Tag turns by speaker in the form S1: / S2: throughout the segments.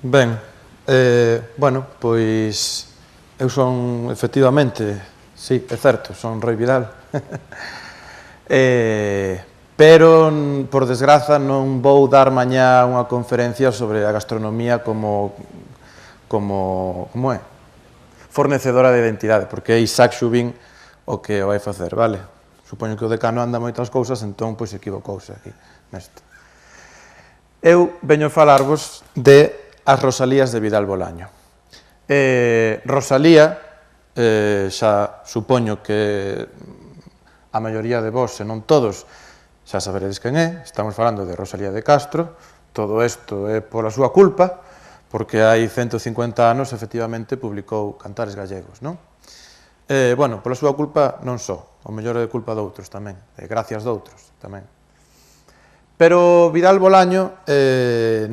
S1: Ben, bueno, pois eu son, efectivamente, sí, é certo, son Roi Vidal, pero, por desgraza, non vou dar mañá unha conferencia sobre a gastronomía como é? Fornecedora de identidade, porque é Isaac Xubín o que o vai facer, vale? Supoño que o decano anda moitas cousas, entón, pois, equivocouse aquí, nesto. Eu veño falarvos de as Rosalías de Vidal Bolaño. Rosalía, xa supoño que a maioría de vós, se non todos, xa saberedes quen é, estamos falando de Rosalía de Castro, todo isto é pola súa culpa, porque hai 150 anos, efectivamente, publicou Cantares Gallegos, non? Bueno, pola súa culpa non só, o mellor é culpa doutros tamén, gracias doutros tamén. Pero Vidal Bolaño,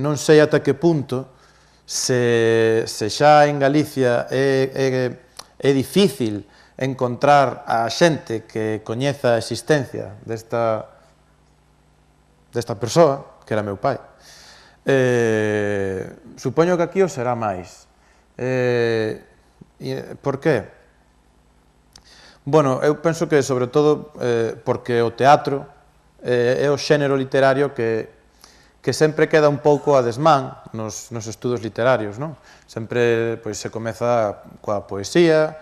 S1: non sei ata que punto, se xa en Galicia é difícil encontrar a xente que coñeza a existencia desta persoa, que era meu pai. Supoño que aquí o será máis. Por que? Bueno, eu penso que, sobre todo, porque o teatro é o xénero literario que sempre queda un pouco a desmán nos estudos literarios, non? Sempre se comeza coa poesía,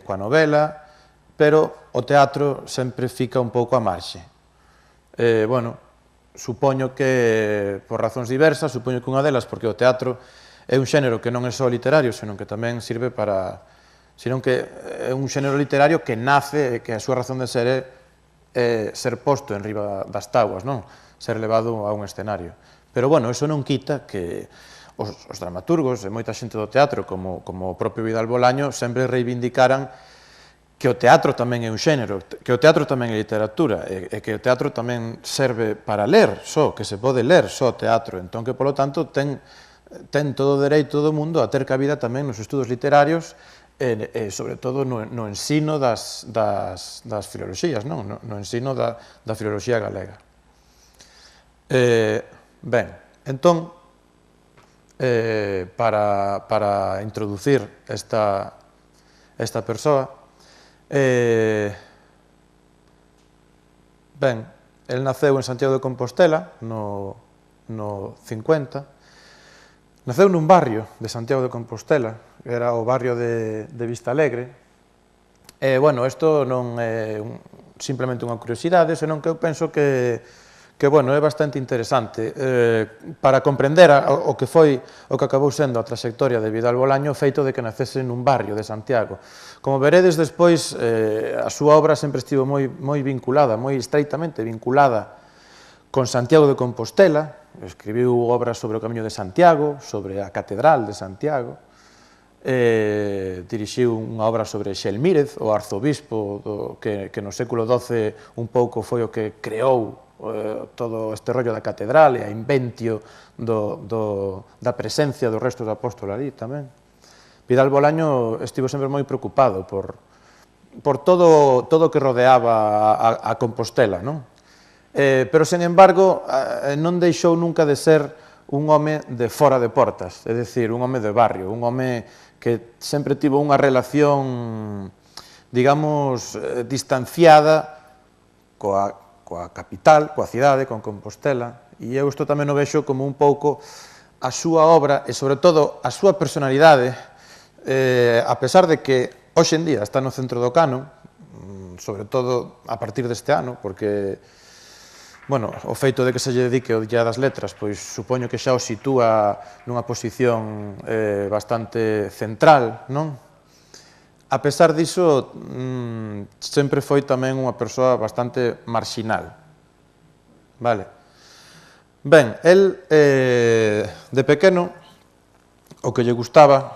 S1: coa novela, pero o teatro sempre fica un pouco a marxe. Bueno, supoño que, por razóns diversas, supoño que unha delas, porque o teatro é un xénero que non é só literario, senón que tamén sirve para... senón que é un xénero literario que nace, que a súa razón de ser é ser posto en riba das tábuas, non? Ser levado a un escenario. Pero, bueno, eso non quita que os dramaturgos e moita xente do teatro, como o propio Vidal Bolaño, sempre reivindicaran que o teatro tamén é un xénero, que o teatro tamén é literatura, e que o teatro tamén serve para ler só, que se pode ler só teatro, entón que, polo tanto, ten todo o dereito do mundo a ter cabida tamén nos estudos literarios e, sobre todo, no ensino das filoloxías, no ensino da filoloxía galega. Ben, entón, para introducir esta persoa, ben, el naceu en Santiago de Compostela no 50. Naceu nun barrio de Santiago de Compostela, que era o barrio de Vistalegre. Bueno, isto non é simplemente unha curiosidade, senón que eu penso que bueno, é bastante interesante para comprender o que foi, o que acabou sendo a traxectoria de Vidal Bolaño, o feito de que nacese nun barrio de Santiago. Como veredes despois, a súa obra sempre estivo moi vinculada, moi estreitamente vinculada con Santiago de Compostela. Escribiu obras sobre o Camiño de Santiago, sobre a Catedral de Santiago, dirixiu unha obra sobre Xelmírez, o arzobispo que no século XII un pouco foi o que creou todo este rollo da catedral e a inventio da presencia do resto do apóstolo ali tamén. Vidal Bolaño estivo sempre moi preocupado por todo o que rodeaba a Compostela, non? Pero, sen embargo, non deixou nunca de ser un home de fora de portas, é dicir, un home de barrio, un home que sempre tivo unha relación, digamos, distanciada coa capital, coa cidade, con Compostela, e eu isto tamén o vexo como un pouco a súa obra e, sobre todo, a súa personalidade, a pesar de que hoxe en día está no centro do canon, sobre todo a partir deste ano, porque, bueno, o feito de que se lle dedique o Día das Letras, pois supoño que xa o sitúa nunha posición bastante central, non? A pesar diso, sempre foi tamén unha persoa bastante marxinal. Vale. Ben, el, de pequeno, o que lle gustaba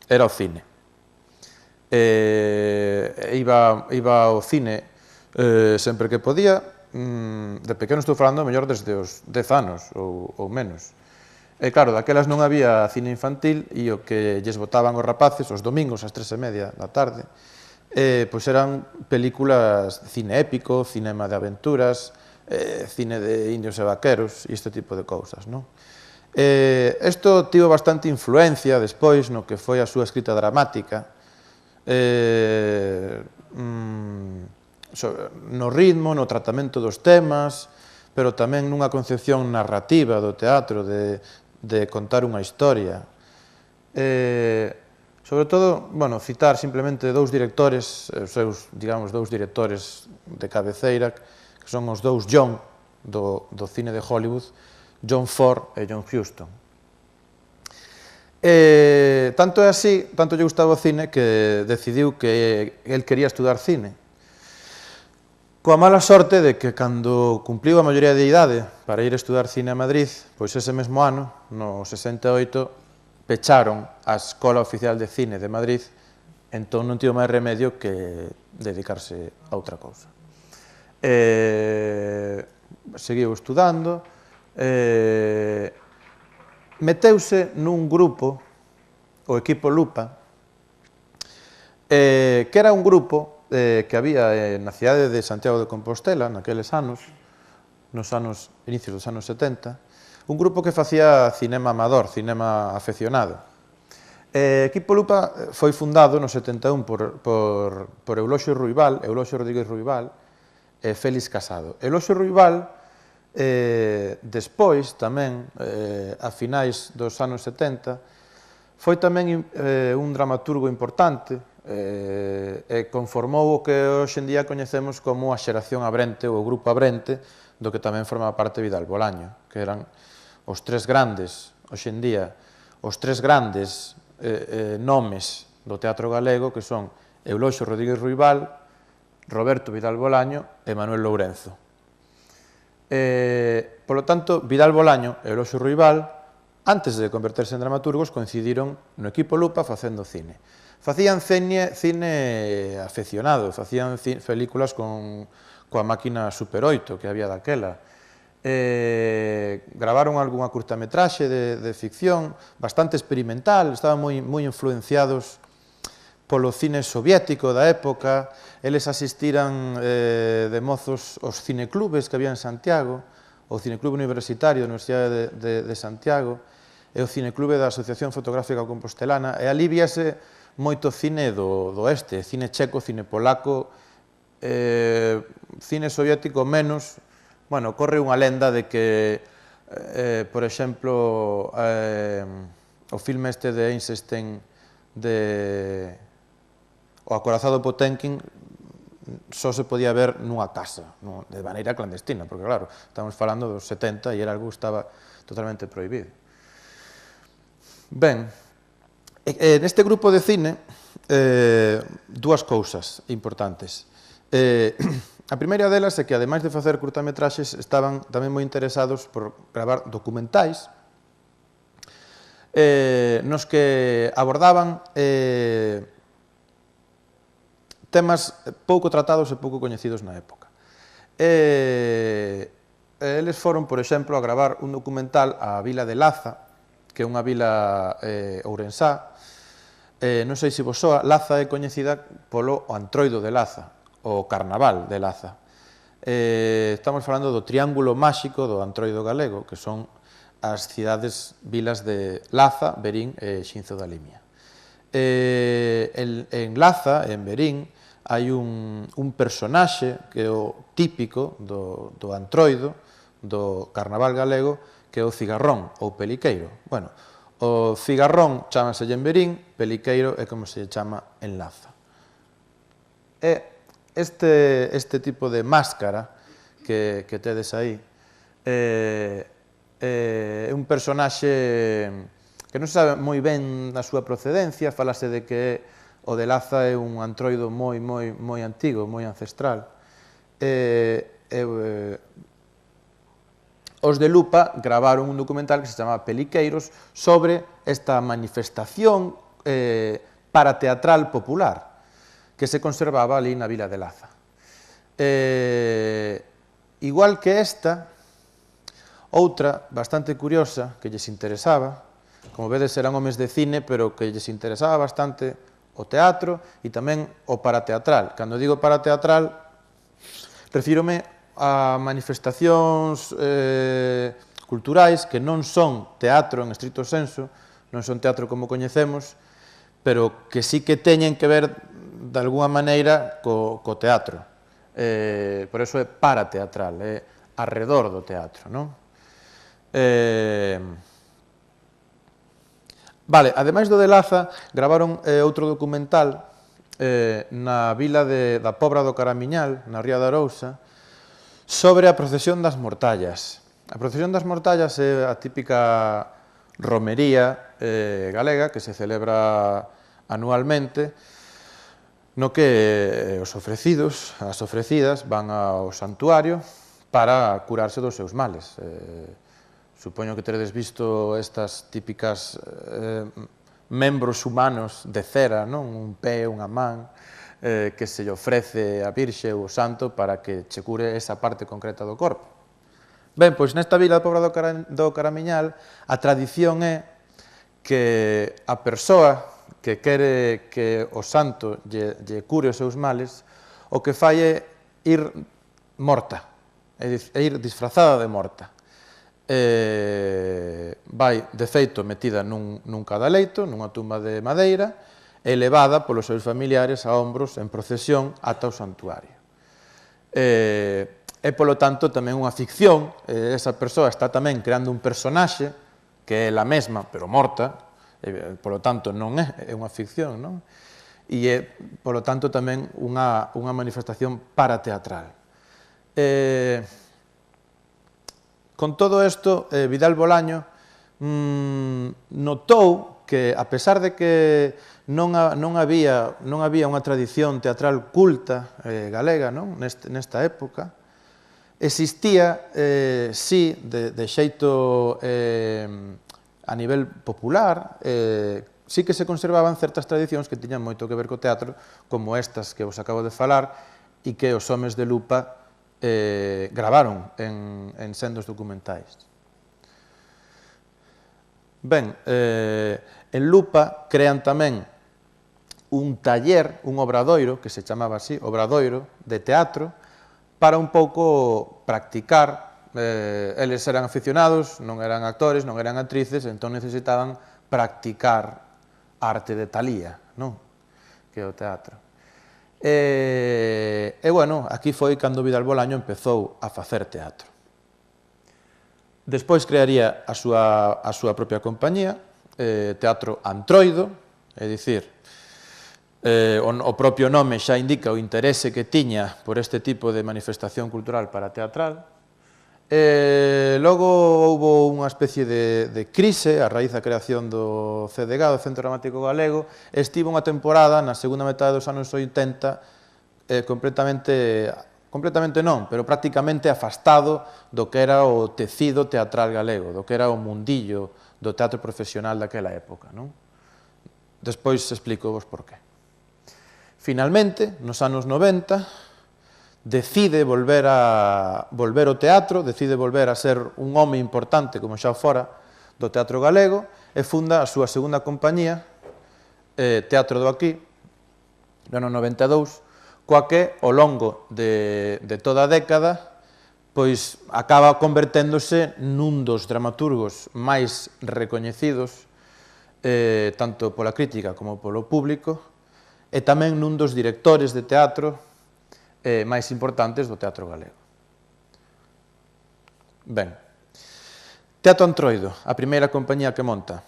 S1: era o cine. Iba ao cine sempre que podía. De pequeno estou falando mellor desde os 10 anos ou menos. E claro, daquelas non había cine infantil e o que lles botaban os rapaces os domingos ás 3:30 da tarde pois eran películas de cine épico, cinema de aventuras, cine de indios e vaqueros e este tipo de cousas, non? Isto tivo bastante influencia despois no que foi a súa escrita dramática, no ritmo, no tratamento dos temas, pero tamén nunha concepción narrativa do teatro, de contar unha historia. Sobre todo, bueno, citar simplemente dous directores, os seus, digamos, dous directores de cabeceira, que son os dous John do cine de Hollywood, John Ford e John Huston. Tanto é así, tanto lle gustaba o cine, que decidiu que el quería estudar cine. Coa mala sorte de que, cando cumpliu a maioría de idade para ir a estudar cine a Madrid, pois ese mesmo ano, no 68, pecharon a Escola Oficial de Cine de Madrid, entón non tivo máis remedio que dedicarse a outra cousa. Seguiu estudando, meteuse nun grupo, o equipo Lupa, que era un grupo que había na cidade de Santiago de Compostela, naqueles anos, nos inicios dos anos 70, un grupo que facía cinema amador, cinema afeccionado. Equipo Lupa foi fundado no 71 por Euloxio Ruibal, Euloxio Rodríguez Ruibal e Félix Casado. Euloxio Ruibal, despois tamén, a finais dos anos 70, foi tamén un dramaturgo importante e conformou o que hoxe en día coñecemos como a xeración Abrente, ou o grupo Abrente, do que tamén formaba parte Vidal Bolaño, que eran os tres grandes, hoxe en día, os tres grandes nomes do teatro galego, que son Euloxio Rodríguez Ruibal, Roberto Vidal Bolaño e Manuel Lourenzo. Polo tanto, Vidal Bolaño e Euloxio Ruibal, antes de converterse en dramaturgos, coincidiron no equipo Lupa facendo cine. Facían cine afeccionado, facían películas coa máquina Super 8 que había daquela. Gravaron algunha curtametraxe de ficción, bastante experimental, estaban moi influenciados polo cine soviético da época. Eles asistiran de mozos aos cineclubes que había en Santiago, o Cineclube Universitario da Universidade de Santiago e o Cineclube da Asociación Fotográfica Compostelana, e ali víase moito cine do oeste, cine checo, cine polaco, cine soviético menos. Bueno, corre unha lenda de que, por exemplo, o filme este de Eisenstein, O acorazado Potemkin, só se podía ver nunha casa, de maneira clandestina, porque claro, estamos falando dos 70 e era algo que estaba totalmente prohibido. Ben, neste grupo de cine, dúas cousas importantes. A primeira delas é que, ademais de facer curtametraxes, estaban tamén moi interesados por gravar documentais nos que abordaban temas pouco tratados e pouco coñecidos na época. Eles foron, por exemplo, a gravar un documental á vila de Laza, que é unha vila ourensá. Non sei se vos soa, Laza é coñecida polo Antroido de Laza, o Carnaval de Laza. Estamos falando do triángulo máxico do Antroido galego, que son as vilas de Laza, Verín e Xinzo da Limia. En Laza, en Verín, hai un personaxe que é o típico do Antroido, do Carnaval galego, que é o cigarrón ou peliqueiro. Bueno, o cigarrón chámase en Verín, peliqueiro é como se chama en Laza. Este tipo de máscara que tedes aí é un personaxe que non se sabe moi ben a súa procedencia. Falase de que o de Laza é un antroido moi antigo, moi ancestral. Os de Lupa gravaron un documental que se chamaba Peliqueiros sobre esta manifestación parateatral popular que se conservaba ali na vila de Laza. Igual que esta, outra bastante curiosa que lles interesaba, como vedes eran homes de cine, pero que lles interesaba bastante o teatro e tamén o parateatral. Cando digo parateatral, refírome a manifestacións culturais que non son teatro en estricto senso, non son teatro como coñecemos, pero que sí que teñen que ver de alguna maneira co teatro. Por eso é parateatral, é arredor do teatro, non? Vale, ademais do de Laza, gravaron outro documental na vila da Pobra do Caramiñal, na Ría de Arousa, sobre a procesión das mortallas. A procesión das mortallas é a típica romería galega que se celebra anualmente, no que os ofrecidos, as ofrecidas, van ao santuario para curarse dos seus males. Supoño que teredes visto estas típicas membros humanos de cera, non? Un pé, unha man, que se lle ofrece a Virxe ou o Santo para que che cure esa parte concreta do corpo. Ben, pois nesta vila da Pobra do Caramiñal, a tradición é que a persoa que quere que o santo lle cure os seus males, o que fai é ir morta, é ir disfrazada de morta. Vai, de feito, metida nun cadaleito, nunha tumba de madeira, e levada polos seus familiares a hombros en procesión ata o santuario. E, polo tanto, tamén unha ficción, esa persoa está tamén creando un personaxe que é ela mesma, pero morta, polo tanto, non é unha ficción, non? E é, polo tanto, tamén unha manifestación parateatral. Con todo isto, Vidal Bolaño notou que, a pesar de que non había unha tradición teatral culta galega nesta época, existía, sí, de xeito a nivel popular, sí que se conservaban certas tradicións que tiñan moito que ver co teatro, como estas que vos acabo de falar, e que os homes de Lupa gravaron en sendos documentais. Ben, en Lupa crean tamén un taller, un obradoiro, que se chamaba así, obradoiro de teatro, para un pouco practicar. Eles eran aficionados, non eran actores, non eran actrices, entón necesitaban practicar arte de Talía, non? Que é o teatro. E, bueno, aquí foi cando Vidal Bolaño empezou a facer teatro. Despois crearía a súa propia compañía, Teatro Antroido, é dicir, o propio nome xa indica o interese que tiña por este tipo de manifestación cultural parateatral. Logo houbo unha especie de crise a raíz da creación do CDG, do Centro Dramático Galego, e estivo unha temporada na segunda metade dos anos 80 completamente non, pero prácticamente afastado do que era o tecido teatral galego, do que era o mundillo do teatro profesional daquela época, non? Despois explico vos por qué. Finalmente, nos anos 90, decide volver ao teatro, decide volver a ser un home importante, como xa fora, do teatro galego, e funda a súa segunda compañía, Teatro do Aquí, no ano 92, coa que, ao longo de toda a década, pois acaba converténdose nun dos dramaturgos máis recoñecidos, tanto pola crítica como polo público, e tamén nun dos directores de teatro máis importantes do teatro galego. Ben, Teatro Antroido, a primeira compañía que monta.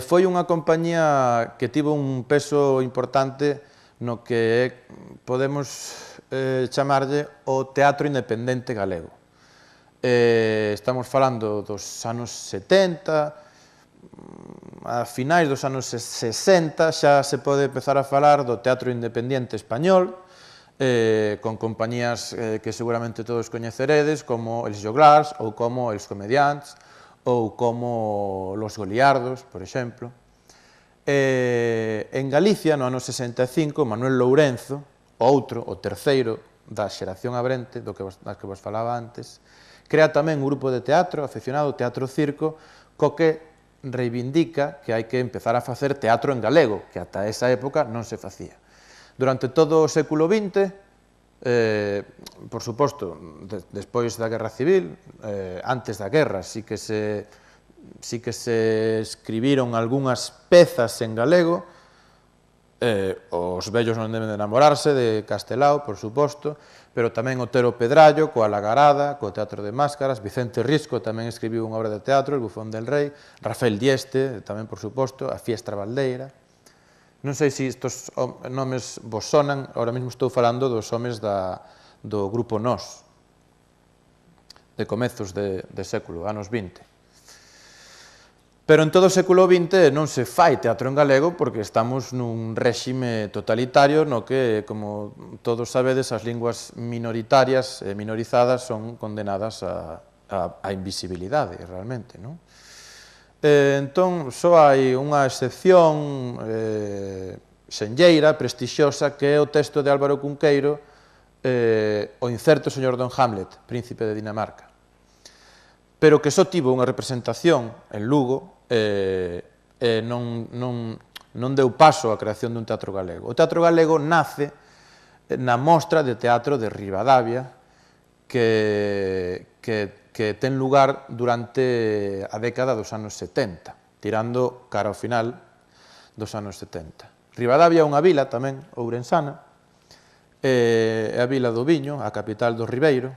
S1: Foi unha compañía que tivo un peso importante no que podemos chamarlle o teatro independente galego. Estamos falando dos anos 70, a finais dos anos 60 xa se pode empezar a falar do teatro independente español, con compañías que seguramente todos coñeceredes, como Els Joglars, ou como Els Comediants, ou como Los Goliardos, por exemplo. En Galicia, no ano 65, Manuel Lourenzo, o terceiro da xeración Abrente, das que vos falaba antes, crea tamén un grupo de teatro afeccionado ao teatro circo, co que reivindica que hai que empezar a facer teatro en galego, que ata esa época non se facía. Durante todo o século XX, por suposto, despois da Guerra Civil, antes da guerra, sí que se escribiron algunhas pezas en galego, os vellos non deben de enamorarse de Castelao, por suposto, pero tamén Otero Pedrallo, coa Lagarada, co Teatro de Máscaras, Vicente Risco tamén escribiu unha obra de teatro, El Bufón del Rei, Rafael Dieste, tamén, por suposto, A Fiestra Baldeira. Non sei se estes nomes vos sonan, ahora mesmo estou falando dos homes do grupo Nós, de comezos de século, anos 20. Pero en todo o século XX non se fai teatro en galego porque estamos nun réxime totalitario no que, como todos sabedes, as linguas minoritarias e minorizadas son condenadas a invisibilidade, realmente, non? Entón, só hai unha excepción senlleira, prestixiosa, que é o texto de Álvaro Cunqueiro, O incerto señor Don Hamlet, príncipe de Dinamarca, pero que só tivo unha representación en Lugo e non deu paso á creación dun teatro galego. O teatro galego nace na Mostra de Teatro de Ribadavia, que ten lugar durante a década dos anos 70, tirando cara ao final dos anos 70. Ribadavia é unha vila tamén ourensana, é a vila do Viño, a capital do Ribeiro,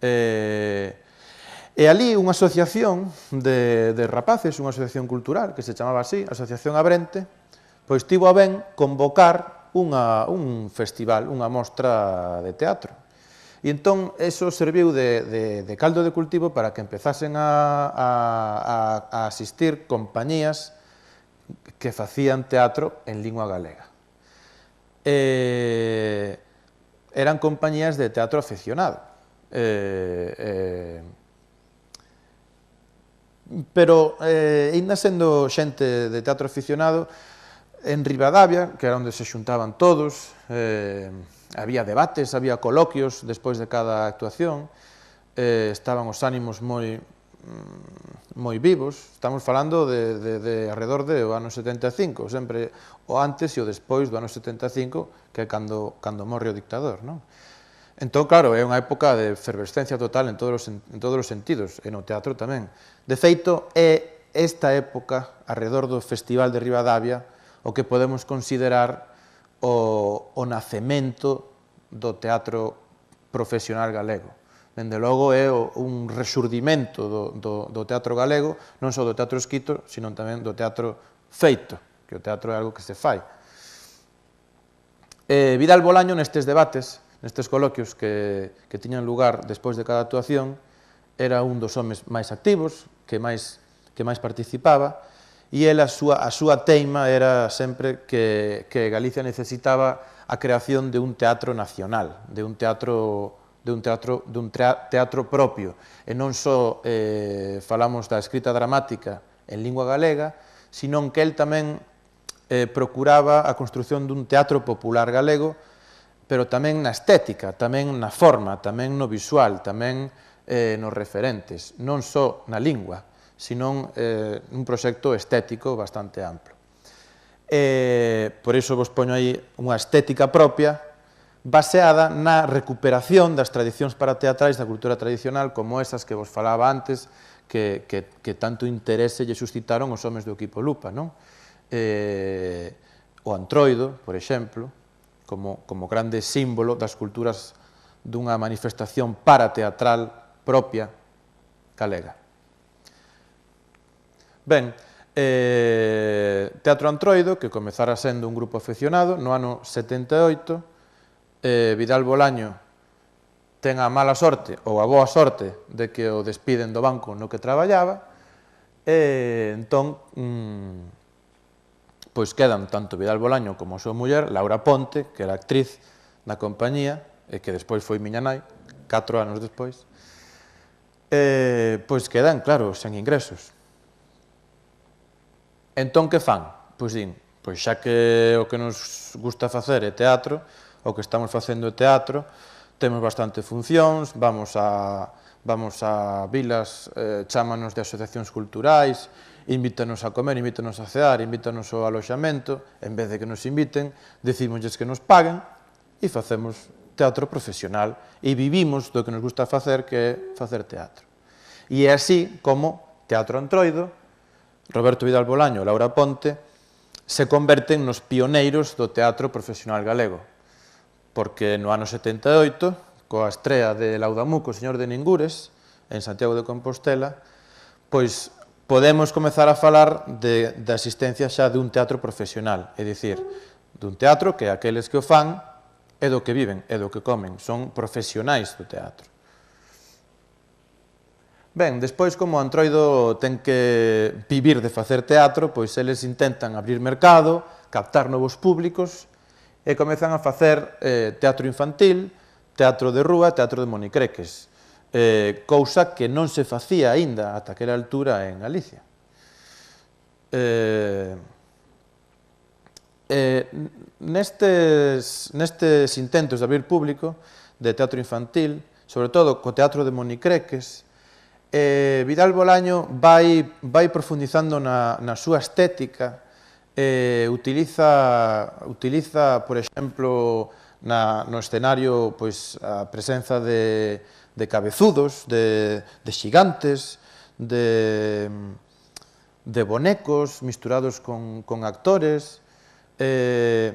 S1: e ali unha asociación de rapaces, unha asociación cultural que se chamaba así, Asociación Abrente, pois tivo a ben convocar un festival, unha mostra de teatro. E entón, eso serviu de caldo de cultivo para que empezasen a asistir compañías que facían teatro en lingua galega. Eran compañías de teatro aficionado. Pero, ainda sendo xente de teatro aficionado, en Ribadavia, que era onde se xuntaban todos, había debates, había coloquios despois de cada actuación, estaban os ánimos moi vivos. Estamos falando de alrededor do ano 75, sempre o antes e o despois do ano 75, que é cando morre o dictador, non? Entón, claro, é unha época de efervescencia total en todos os sentidos, e no teatro tamén. De feito, é esta época, alrededor do Festival de Ribadavia, o que podemos considerar o nacemento do teatro profesional galego. Dende logo, é un resurdimento do teatro galego, non só do teatro escrito, sino tamén do teatro feito, que o teatro é algo que se fai. Vidal Bolaño, nestes debates, nestes coloquios que tiñan lugar despois de cada actuación, era un dos homes máis activos, que máis participaba, e a súa teima era sempre que Galicia necesitaba a creación de un teatro nacional, de un teatro propio, e non só falamos da escrita dramática en lingua galega, sino que el tamén procuraba a construción dun teatro popular galego, pero tamén na estética, tamén na forma, tamén no visual, tamén nos referentes, non só na lingua, sino un proxecto estético bastante amplo. Por iso vos poño aí unha estética propia, baseada na recuperación das tradicións parateatrais da cultura tradicional, como esas que vos falaba antes, que tanto interese lle suscitaron os homes do equipo Lupa, non? O Antroido, por exemplo, como grande símbolo das culturas dunha manifestación parateatral propia galega. Ben, Teatro Antroido, que comezara sendo un grupo afeccionado, no ano 78, Vidal Bolaño ten a mala sorte, ou a boa sorte, de que o despiden do banco no que traballaba, e entón, pois quedan tanto Vidal Bolaño como a súa muller, Laura Ponte, que era actriz da compañía, e que despois foi miña nai, 4 anos despois, pois quedan, claro, sen ingresos. Entón, que fan? Pois din, pois xa que o que nos gusta facer é teatro, o que estamos facendo é teatro, temos bastante funcións, vamos a vilas, chámanos de asociacións culturais, invítanos a comer, invítanos a cear, invítanos ao aloxamento, en vez de que nos inviten, decímosles que nos paguen e facemos teatro profesional e vivimos do que nos gusta facer, que é facer teatro. E é así como Teatro Antroido, Roberto Vidal Bolaño e Laura Ponte se converten nos pioneiros do teatro profesional galego, porque no ano 78, coa estrea de Laudamuco, o Señor de Ningures, en Santiago de Compostela, pois podemos comezar a falar da existencia xa dun teatro profesional, é dicir, dun teatro que aqueles que o fan é do que viven, é do que comen, son profesionais do teatro. Ben, despois, como Antroido ten que vivir de facer teatro, pois eles intentan abrir mercado, captar novos públicos, e comezan a facer teatro infantil, teatro de rúa, teatro de monicreques, cousa que non se facía aínda ata aquela altura en Galicia. Nestes intentos de abrir público de teatro infantil, sobre todo co teatro de monicreques, Vidal Bolaño vai profundizando na súa estética, utiliza, por exemplo, no escenario a presenza de cabezudos, de xigantes, de bonecos misturados con actores, e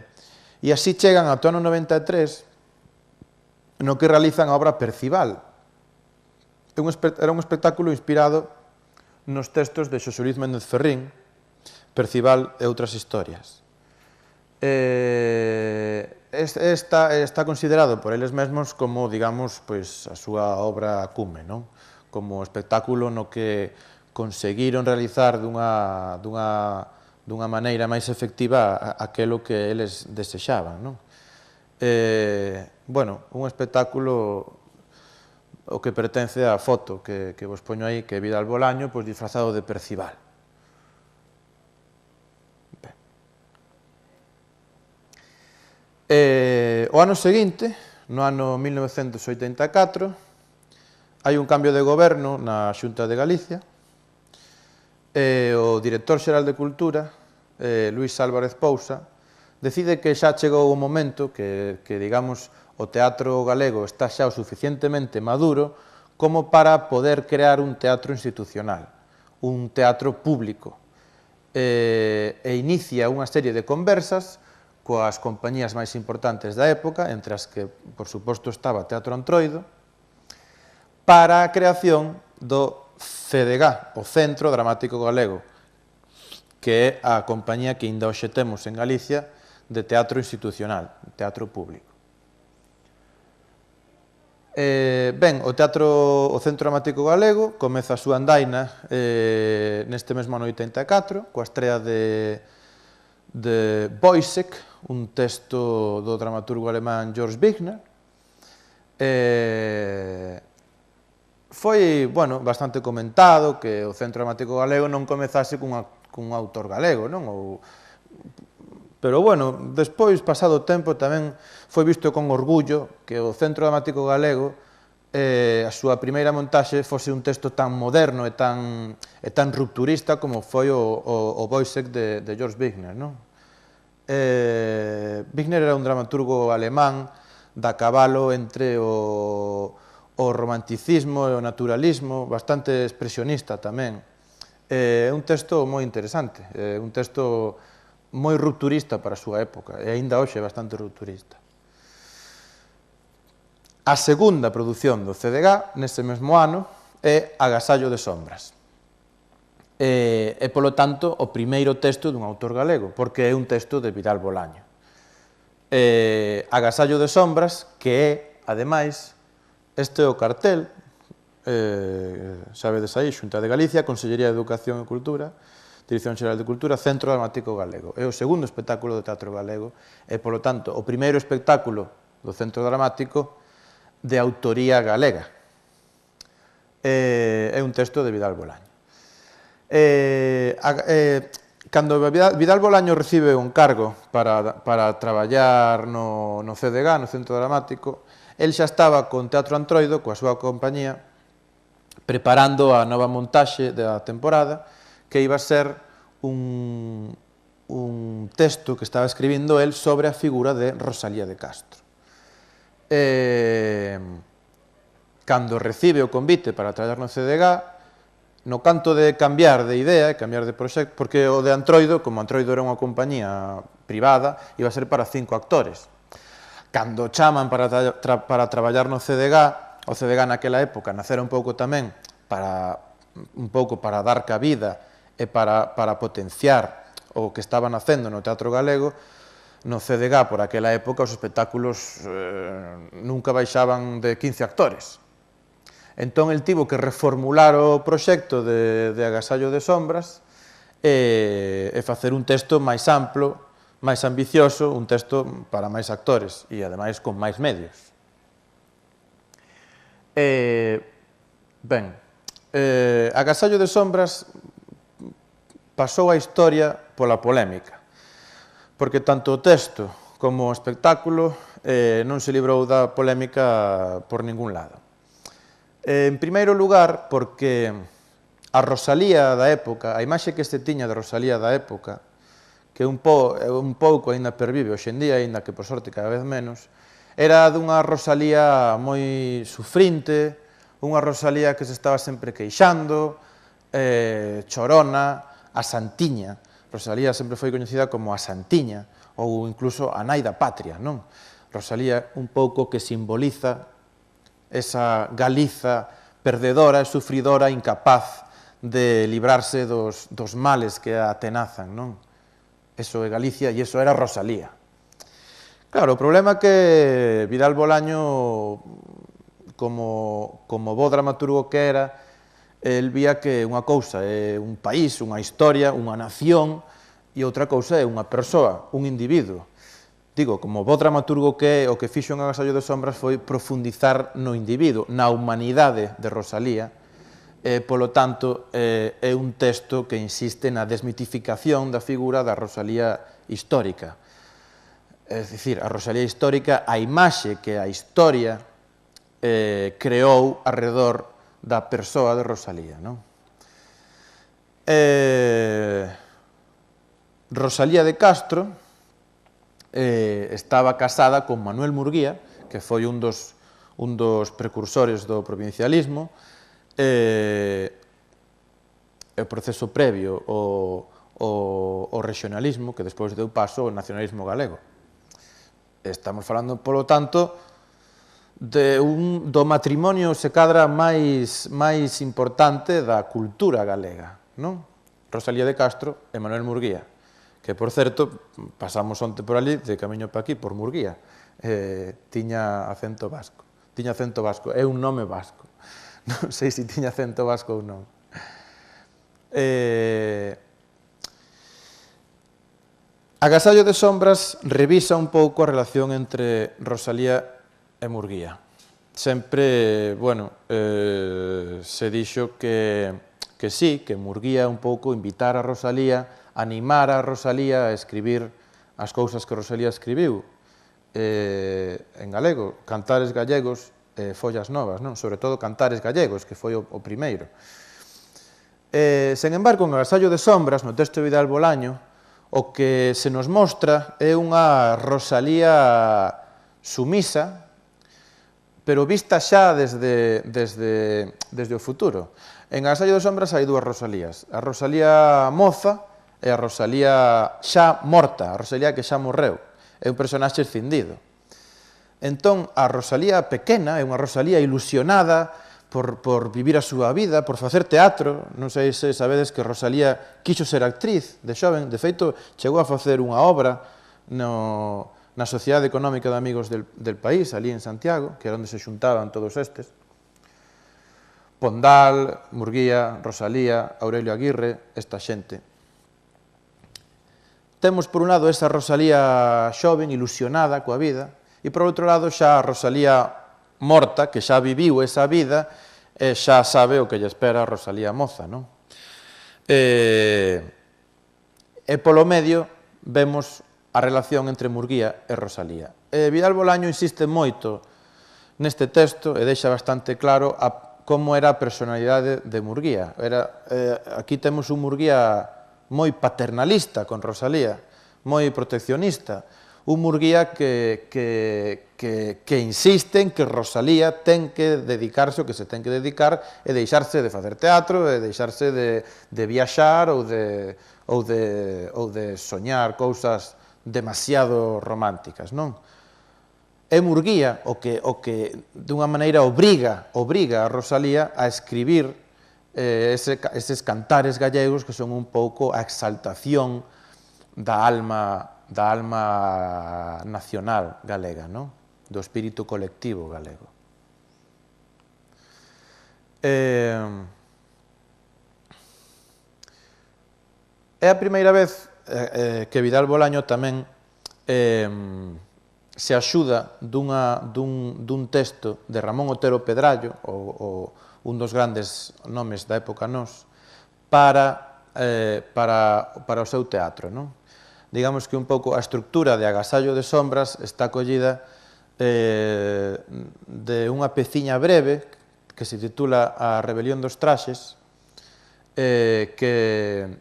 S1: así chegan ata o ano 93, no que realizan a obra Percival. Era un espectáculo inspirado nos textos de Xosé Luis Méndez Ferrín, Percival e outras historias. Está considerado por eles mesmos como, digamos, a súa obra cume, como espectáculo no que conseguiron realizar dunha maneira máis efectiva aquelo que eles desexaban. Bueno, un espectáculo o que pertence á foto que vos poño aí, que é Vidal Bolaño, disfrazado de Percival. O ano seguinte, no ano 1984, hai un cambio de goberno na Xunta de Galicia, e o director xeral de Cultura, Luís Álvarez Pousa, decide que xa chegou o momento que, digamos, o teatro galego está xa o suficientemente maduro como para poder crear un teatro institucional, un teatro público, e inicia unha serie de conversas coas compañías máis importantes da época, entre as que, por suposto, estaba Teatro Antroido, para a creación do CDG, o Centro Dramático Galego, que é a compañía que ainda hoxe temos en Galicia de teatro institucional, teatro público. Ben, o Centro Dramático Galego comeza a súa andaina neste mesmo ano 84, coa estrea de Woyzeck, un texto do dramaturgo alemán Georg Büchner. Foi, bueno, bastante comentado que o Centro Dramático Galego non comezase cun autor galego, non? Pero, bueno, despois, pasado o tempo, tamén foi visto con orgullo que o Centro Dramático Galego, a súa primeira montaxe, fose un texto tan moderno e tan rupturista como foi o Woyzeck de Georg Büchner, non? Büchner era un dramaturgo alemán da cabalo entre o romanticismo e o naturalismo, bastante expresionista tamén. É un texto moi interesante, é un texto moi rupturista para a súa época, e aínda hoxe é bastante rupturista. A segunda produción do CDG, nese mesmo ano, é Agasallo de sombras. E, polo tanto, o primeiro texto dun autor galego, porque é un texto de Vidal Bolaño. Agasallo de sombras, que é, ademais, este é o cartel, sabedes aí, Xunta de Galicia, Consellería de Educación e Cultura, Dirección Xeral de Cultura, Centro Dramático Galego. É o segundo espectáculo do teatro galego e, polo tanto, o primeiro espectáculo do Centro Dramático de autoría galega. É un texto de Vidal Bolaño. Cando Vidal Bolaño recibe un cargo para traballar no CDG, no Centro Dramático, el xa estaba con Teatro Antroido, coa súa compañía, preparando a nova montaxe da temporada, que iba a ser un texto que estaba escribindo el sobre a figura de Rosalía de Castro. cando recibe o convite para traballar no CDG, no canto de cambiar de idea, cambiar de proxecto, porque o de Antroido, como Antroido era unha compañía privada, iba a ser para 5 actores. Cando chaman para traballar no CDG, o CDG naquela época nacera un pouco tamén para dar cabida e para potenciar o que estaba nacendo no teatro galego. No CDG, por aquela época, os espectáculos nunca baixaban de 15 actores. Entón, el tivo que reformular o proxecto de Agasallo de Sombras e facer un texto máis amplo, máis ambicioso, un texto para máis actores e, ademais, con máis medios. Ben, Agasallo de Sombras pasou a historia pola polémica, porque tanto o texto como o espectáculo non se librou da polémica por ningún lado. En primeiro lugar, porque a Rosalía da época, a imaxe que se tiña de Rosalía da época, que un pouco aínda pervive hoxe en día, aínda que por sorte cada vez menos, era dunha Rosalía moi sufrinte, unha Rosalía que se estaba sempre queixando, chorona, a santiña. Rosalía sempre foi coñecida como a santiña, ou incluso a nai da patria, non? Rosalía un pouco que simboliza esa Galiza perdedora e sufridora, incapaz de librarse dos males que a atenazan, non? Eso é Galicia e eso era Rosalía. Claro, o problema é que Vidal Bolaño, como bo dramaturgo que era, el vía que unha cousa é un país, unha historia, unha nación, e outra cousa é unha persoa, un individuo. Digo, como bo dramaturgo que é, o que fixo en Agasallo de Sombras foi profundizar no individuo, na humanidade de Rosalía, polo tanto, é un texto que insiste na desmitificación da figura da Rosalía histórica. É dicir, a Rosalía histórica, a imaxe que a historia creou arredor da persoa de Rosalía, non? Rosalía de Castro estaba casada con Manuel Murguía, que foi un dos precursores do provincialismo, o proceso previo ao regionalismo, que despois deu paso ao nacionalismo galego. Estamos falando, polo tanto, do matrimonio se cadra máis importante da cultura galega, non? Rosalía de Castro e Manuel Murguía, que, por certo, pasamos onte por ali, de camiño para aquí, por Murguía, tiña acento vasco. Tiña acento vasco, é un nome vasco. Non sei se tiña acento vasco ou non. Agasallo de Sombras revisa un pouco a relación entre Rosalía e Murguía. Sempre, bueno, se dixo que sí, que Murguía un pouco invitar a Rosalía, animar a Rosalía a escribir as cousas que Rosalía escribiu en galego, Cantares gallegos e Follas novas, non? Sobre todo Cantares gallegos, que foi o primeiro. Sen embargo, en Agasallo de Sombras, no texto de Vidal Bolaño, o que se nos mostra é unha Rosalía sumisa, pero vista xa desde o futuro. En Agasallo de Sombras hai dúas Rosalías, a Rosalía moza e a Rosalía xa morta, a Rosalía que xa morreu, é un personaxe escindido. Entón, a Rosalía pequena é unha Rosalía ilusionada por vivir a súa vida, por facer teatro. Non sei se sabedes que Rosalía quixo ser actriz de xoven, de feito, chegou a facer unha obra na Sociedade Económica de Amigos del País, ali en Santiago, que era onde se xuntaban todos estes. Pondal, Murguía, Rosalía, Aurelio Aguirre, esta xente. Temos, por un lado, esa Rosalía xoven, ilusionada coa vida, e, por outro lado, xa a Rosalía morta, que xa viviu esa vida, e xa sabe o que lle espera a Rosalía moza, non? E polo medio vemos a relación entre Murguía e Rosalía. Vidal Bolaño insiste moito neste texto e deixa bastante claro como era a personalidade de Murguía. Aquí temos un Murguía moi paternalista con Rosalía, moi proteccionista, un Murguía que insiste en que Rosalía ten que dedicarse o que se ten que dedicar e deixarse de facer teatro, e deixarse de viaxar ou de soñar cousas demasiado románticas, non? É Murguía o que dunha maneira obriga a Rosalía a escribir eses cantares gallegos que son un pouco a exaltación da alma nacional galega, non? Do espírito colectivo galego. É a primeira vez que Vidal Bolaño tamén se axuda dun texto de Ramón Otero Pedrallo, un dos grandes nomes da época nós, para o seu teatro, non? Digamos que un pouco a estructura de Agasallo de sombras está collida de unha peciña breve que se titula A rebelión dos traxes, que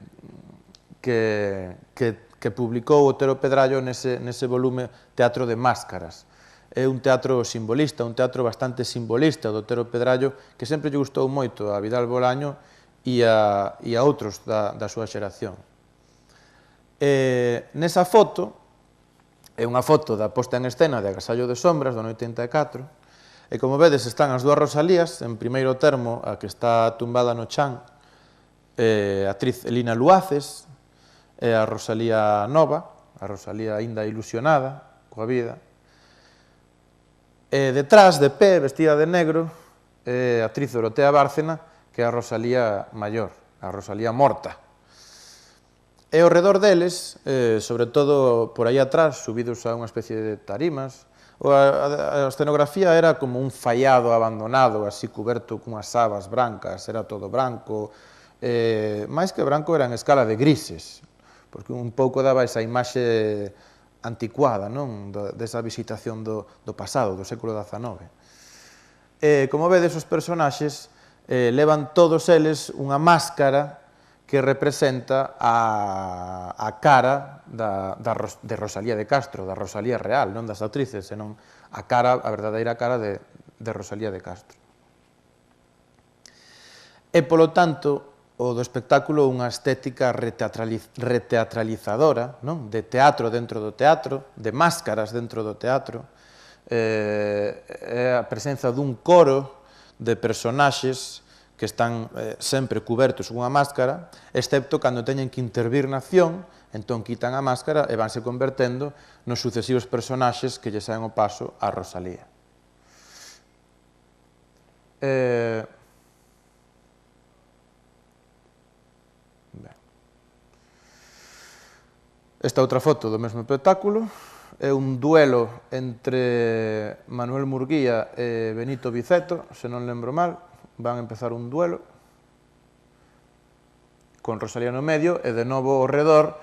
S1: publicou Otero Pedrallo nese volume Teatro de Máscaras. É un teatro simbolista, un teatro bastante simbolista do Otero Pedrallo, que sempre lle gustou moito a Vidal Bolaño e a outros da súa xeración. Nesa foto, é unha foto da posta en escena de Agasallo de sombras, do ano 84, e como vedes están as dúas Rosalías, en primeiro termo a que está tumbada no chan, a actriz Elina Luaces, e a Rosalía nova, a Rosalía aínda ilusionada coa vida. E detrás, de pé, vestida de negro, a actriz Dorotea Bárcena, que é a Rosalía maior, a Rosalía morta. E ao redor deles, sobre todo por aí atrás, subidos a unha especie de tarimas, a escenografía era como un faiado abandonado, así cuberto cunhas sabas brancas, era todo branco, máis que branco era en escala de grises, porque un pouco daba esa imaxe anticuada, non? Desa visitación do pasado, do século XIX. Como vedes, os personaxes levan todos eles unha máscara que representa a cara de Rosalía de Castro, da Rosalía real, non das actrices, senón a verdadeira cara de Rosalía de Castro. E, polo tanto, o do espectáculo unha estética reteatralizadora, non? De teatro dentro do teatro, de máscaras dentro do teatro, é a presenza dun coro de personaxes que están sempre cubertos cunha máscara, excepto cando teñen que intervir na acción, entón quitan a máscara e vanse convertendo nos sucesivos personaxes que lle saen o paso a Rosalía. Esta outra foto do mesmo espectáculo é un duelo entre Manuel Murguía e Benito Biceto, se non lembro mal. Van a empezar un duelo con Rosalía no medio e de novo ao redor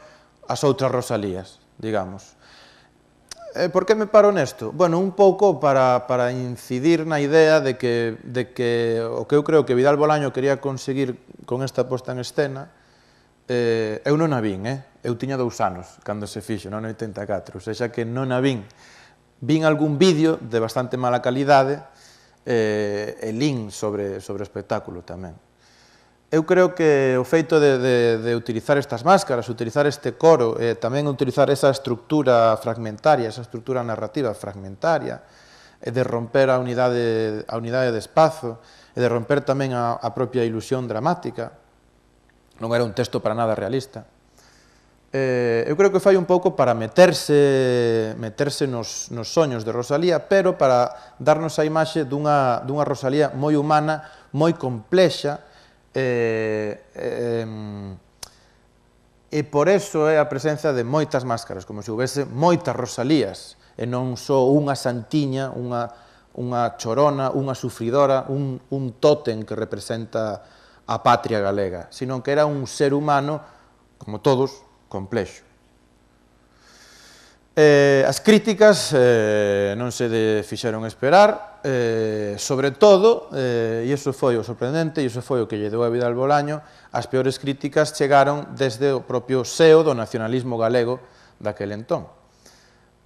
S1: as outras Rosalías, digamos. Por que me paro nesto? Bueno, un pouco para incidir na idea de que o que eu creo que Vidal Bolaño quería conseguir con esta posta en escena, eu non a vin, eu tiña 2 anos cando se fixo, non 84, ou seja que non a vin. Vin algún vídeo de bastante mala calidade e lin sobre o espectáculo tamén. Eu creo que o feito de utilizar estas máscaras, utilizar este coro, e tamén utilizar esa estructura fragmentaria, esa estructura narrativa fragmentaria, e de romper a unidade de espazo, e de romper tamén a propia ilusión dramática, non era un texto para nada realista. Eu creo que fai un pouco para meterse nos soños de Rosalía, pero para darnos a imaxe dunha Rosalía moi humana, moi complexa, e por eso é a presenza de moitas máscaras, como se houvese moitas Rosalías, e non só unha santiña, unha chorona, unha sufridora, un tótem que representa a patria galega, sino que era un ser humano, como todos, complexo. As críticas non se fixeron esperar, sobre todo, e iso foi o sorprendente, e iso foi o que lle deu a Vidal Bolaño, as peores críticas chegaron desde o propio seo do nacionalismo galego daquel entón.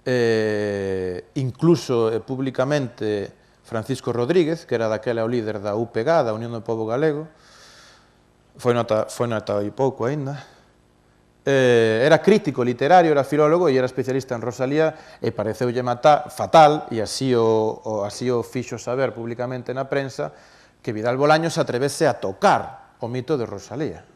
S1: incluso públicamente Francisco Rodríguez, que era daquela o líder da UPG, da Unión do Pobo Galego, foi nota hai pouco aínda, era crítico literario, era filólogo e era especialista en Rosalía e pareceulle fatal, e así o fixo saber públicamente na prensa, que Vidal Bolaño se atrevese a tocar o mito de Rosalía.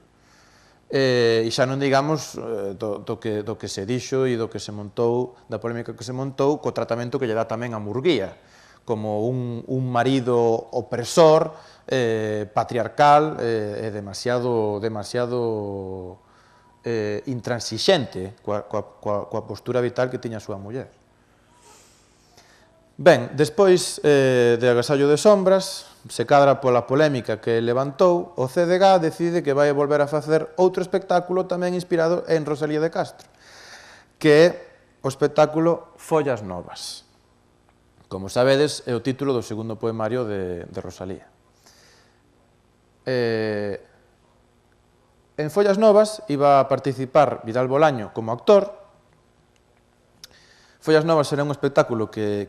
S1: E xa non digamos do que se dixo e do que se montou, da polémica que se montou, co tratamento que lle dá tamén a Murguía, como un marido opresor, patriarcal e demasiado intransixente coa postura vital que tiña a súa muller. Ben, despois de Agasallo de Sombras, se cadra pola polémica que levantou, o CDG decide que vai volver a facer outro espectáculo tamén inspirado en Rosalía de Castro, que é o espectáculo Follas Novas. Como sabedes, é o título do segundo poemario de Rosalía. En Follas Novas iba a participar Vidal Bolaño como actor. Follas Novas era un espectáculo que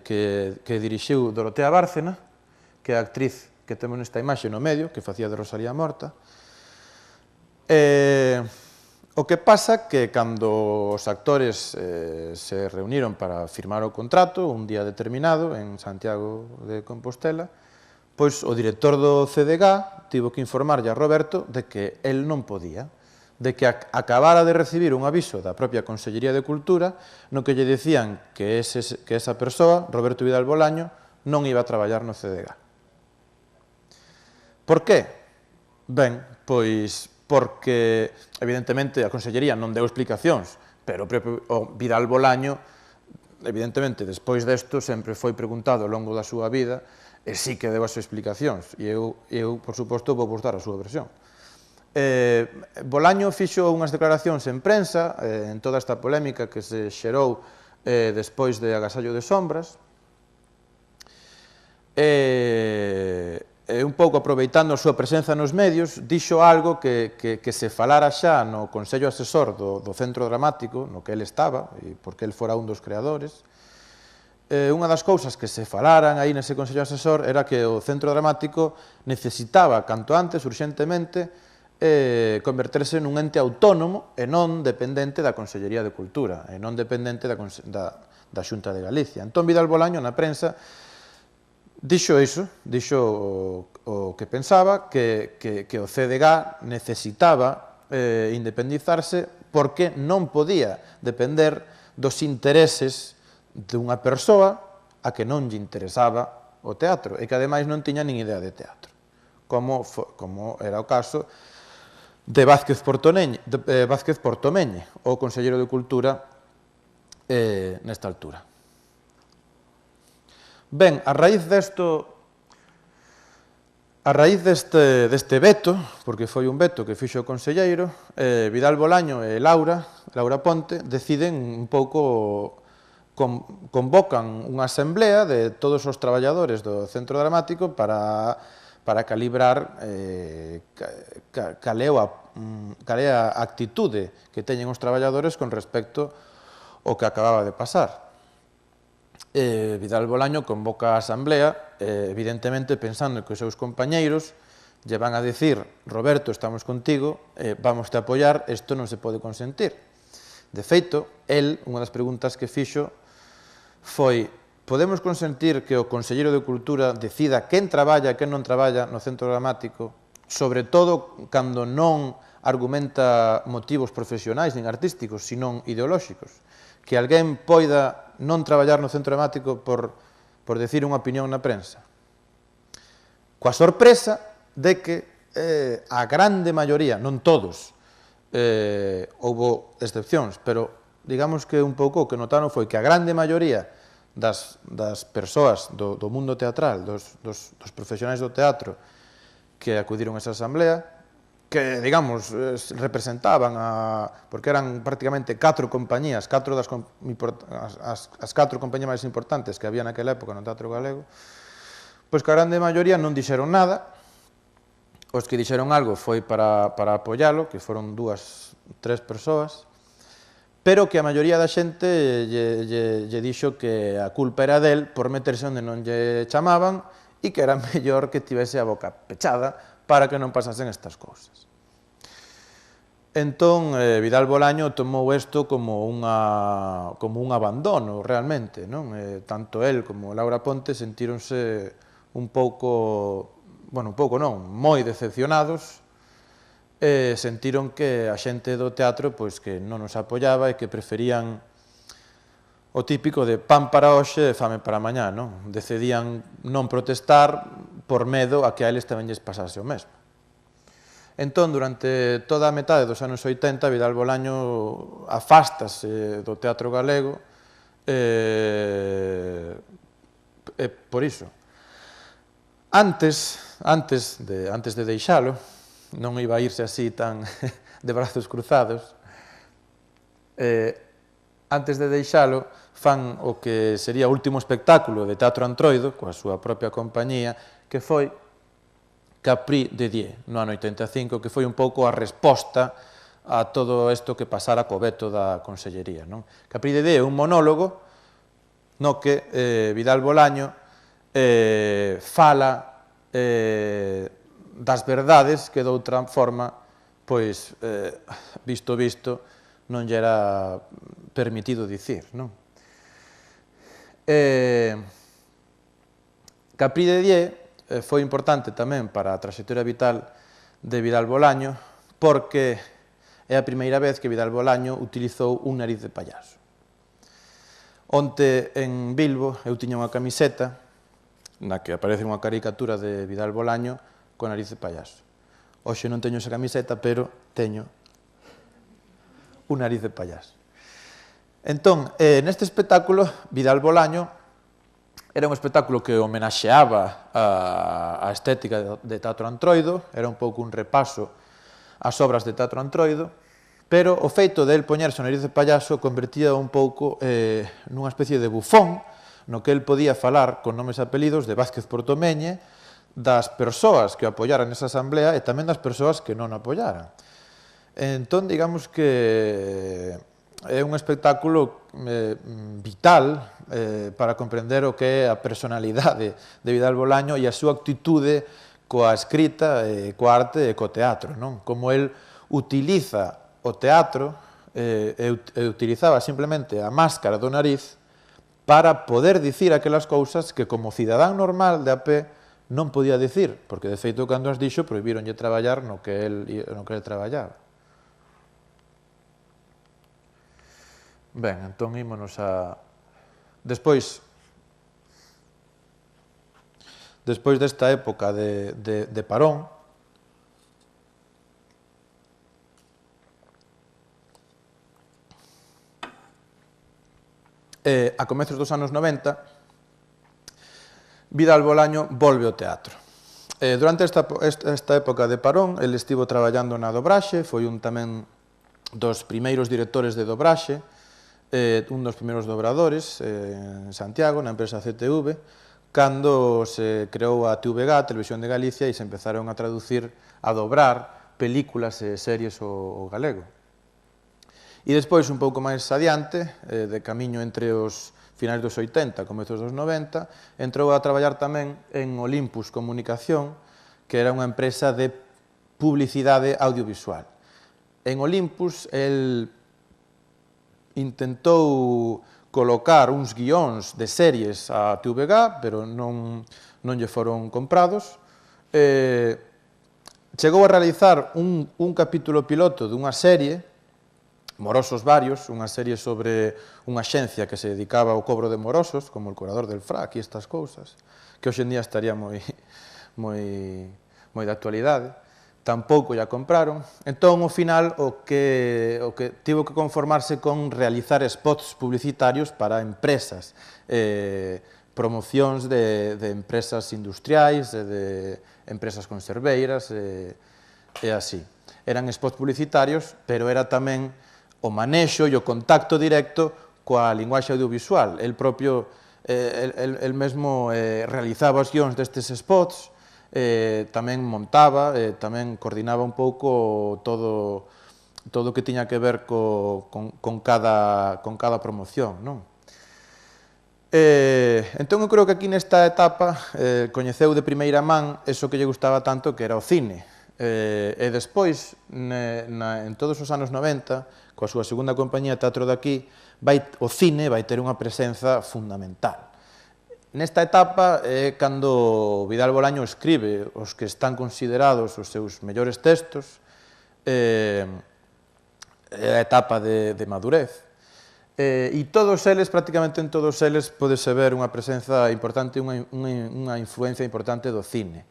S1: dirixiu Dorotea Bárcena, que é a actriz que temos nesta imaxe no medio, que facía de Rosalía morta. O que pasa que cando os actores se reuniron para firmar o contrato un día determinado en Santiago de Compostela, pois o director do CDG tivo que informarlle a Roberto de que el non podía, de que acabara de recibir un aviso da propia Consellería de Cultura no que lle dicían que esa persoa, Roberto Vidal Bolaño, non iba a traballar no CDG. Por qué? Ben, pois porque, evidentemente, a Consellería non deu explicacións, pero o Vidal Bolaño, evidentemente, despois desto, sempre foi preguntado ao longo da súa vida, e sí que deu as explicacións, e eu, por suposto, vou vos dar a súa versión. Bolaño fixo unhas declaracións en prensa, en toda esta polémica que se xerou despois de Agasallo de Sombras, un pouco aproveitando a súa presenza nos medios, dixo algo que se falara xa no Consello Asesor do Centro Dramático, no que el estaba, porque el fora un dos creadores. Unha das cousas que se falaran aí nese Consello Asesor era que o Centro Dramático necesitaba, canto antes, urxentemente, converterse nun ente autónomo e non dependente da Consellería de Cultura, e non dependente da Xunta de Galicia. Entón, Vidal Bolaño, na prensa, dixo iso, dixo o que pensaba, que o CDG necesitaba independizarse porque non podía depender dos intereses dunha persoa a que non lle interesaba o teatro e que ademais non tiña nin idea de teatro, como era o caso de Vázquez Portomeñe, o conselleiro de Cultura nesta altura. Ben, a raíz deste veto, porque foi un veto que fixo o conselleiro, Vidal Bolaño e Laura Ponte, deciden un pouco, convocan unha asamblea de todos os traballadores do Centro Dramático para calibrar cal é a actitude que teñen os traballadores con respecto ao que acababa de pasar. Vidal Bolaño convoca a asamblea, evidentemente pensando que os seus compañeiros lle van a dicir: Roberto, estamos contigo, vamos te apoiar, isto non se pode consentir. De feito, unha das preguntas que fixo foi: podemos consentir que o Conselleiro de Cultura decida quen traballa e quen non traballa no Centro Dramático, sobre todo cando non argumenta motivos profesionais nin artísticos, senón ideolóxicos? Que alguén poida non traballar no Centro Dramático por decir unha opinión na prensa? Coa sorpresa de que a grande maioría, non todos, houbo excepcións, pero digamos que un pouco o que notaron foi que a grande maioría das persoas do mundo teatral, dos profesionais do teatro que acudiron a esa asamblea, que, digamos, representaban porque eran prácticamente 4 compañías, as 4 compañías máis importantes que había naquela época no teatro galego, pois que a grande maioría non dixeron nada. Os que dixeron algo foi para apoialo, que foron 2, 3 persoas, pero que a maioría da xente lle dixo que a culpa era del por meterse onde non lle chamaban e que era mellor que tivese a boca pechada para que non pasasen estas cousas. Entón, Vidal Bolaño tomou isto como un abandono, realmente, non? Tanto el como Laura Ponte sentíronse un pouco, bueno, un pouco non, moi decepcionados, sentiron que a xente do teatro pois que non nos apoiaba e que preferían o típico de pan para hoxe e fame para mañá, non? Decidían non protestar por medo a que a eles tamén lles pasase o mesmo. Entón, durante toda a metade dos anos 80, Vidal Bolaño afástase do teatro galego por iso. Antes de deixalo, non iba a irse así tan de brazos cruzados, antes de deixalo, fan o que sería o último espectáculo de Teatro Antroido, coa súa propia compañía, que foi Capri de Die, no ano 85, que foi un pouco a resposta a todo isto que pasara co veto da Consellería. Capri de Die é un monólogo no que Vidal Bolaño fala das verdades que de outra forma, pois, visto, non lle era permitido dicir. Capri de Die foi importante tamén para a traxectoria vital de Vidal Bolaño porque é a primeira vez que Vidal Bolaño utilizou un nariz de payaso. Onte en Bilbo eu tiña unha camiseta na que aparece unha caricatura de Vidal Bolaño con nariz de payaso. Hoxe non teño esa camiseta, pero teño un nariz de payaso. Entón, neste espectáculo, Vidal Bolaño era un espectáculo que homenaxeaba a estética de Teatro Antroido, era un pouco un repaso ás obras de Teatro Antroido, pero o feito de el poñerse o nariz de payaso convertía un pouco nunha especie de bufón, no que el podía falar con nomes e apelidos de Vázquez Portomeñe, das persoas que o apoyaran nesa asamblea e tamén das persoas que non o apoyaran. Entón, digamos que é un espectáculo vital para comprender o que é a personalidade de Vidal Bolaño e a súa actitude coa escrita, coa arte e co teatro. Como el utiliza o teatro e utilizaba simplemente a máscara do nariz para poder dicir aquelas cousas que como cidadán normal de a pé non podía dicir, porque de feito cando as dixo prohibironlle traballar no que el traballaba. Ben, entón ímonos a... Despois desta época de parón, a comezos dos anos 90, Vidal Bolaño volve ao teatro. Durante esta época de parón, ele estivo traballando na dobraxe, foi un tamén dos primeiros directores de dobraxe, un dos primeiros dobradores en Santiago, na empresa CTV, cando se creou a TVG, a Televisión de Galicia, e se empezaron a traducir, a dobrar películas e series ao galego. E despois, un pouco máis adiante, de camiño entre os finais dos 80 e comezos dos 90, entrou a traballar tamén en Olympus Comunicación, que era unha empresa de publicidade audiovisual. En Olympus, el intentou colocar uns guións de series a TVG, pero non lle foron comprados. Chegou a realizar un capítulo piloto dunha serie, Morosos Varios, unha serie sobre unha xencia que se dedicaba ao cobro de morosos, como el cobrador del FRAC e estas cousas, que hoxe en día estaría moi de actualidade. Tampouco ya compraron. Entón, ao final, o que tivo que conformarse con realizar spots publicitarios para empresas, promocións de empresas industriais, de empresas conserveiras e así. Eran spots publicitarios, pero era tamén o manexo e o contacto directo coa linguaxe audiovisual. El propio, el mesmo realizaba os guións destes spots, tamén montaba, tamén coordinaba un pouco todo todo o que tiña que ver con cada promoción, non? Entón, eu creo que aquí nesta etapa coñeceu de primeira man eso que lle gustaba tanto, que era o cine. E despois, en todos os anos 90, coa súa segunda compañía Teatro de Aquí, o cine vai ter unha presenza fundamental. Nesta etapa é cando Vidal Bolaño escribe os que están considerados os seus mellores textos, é a etapa de madurez. E todos eles, prácticamente en todos eles, podese ver unha presenza importante, unha influencia importante do cine.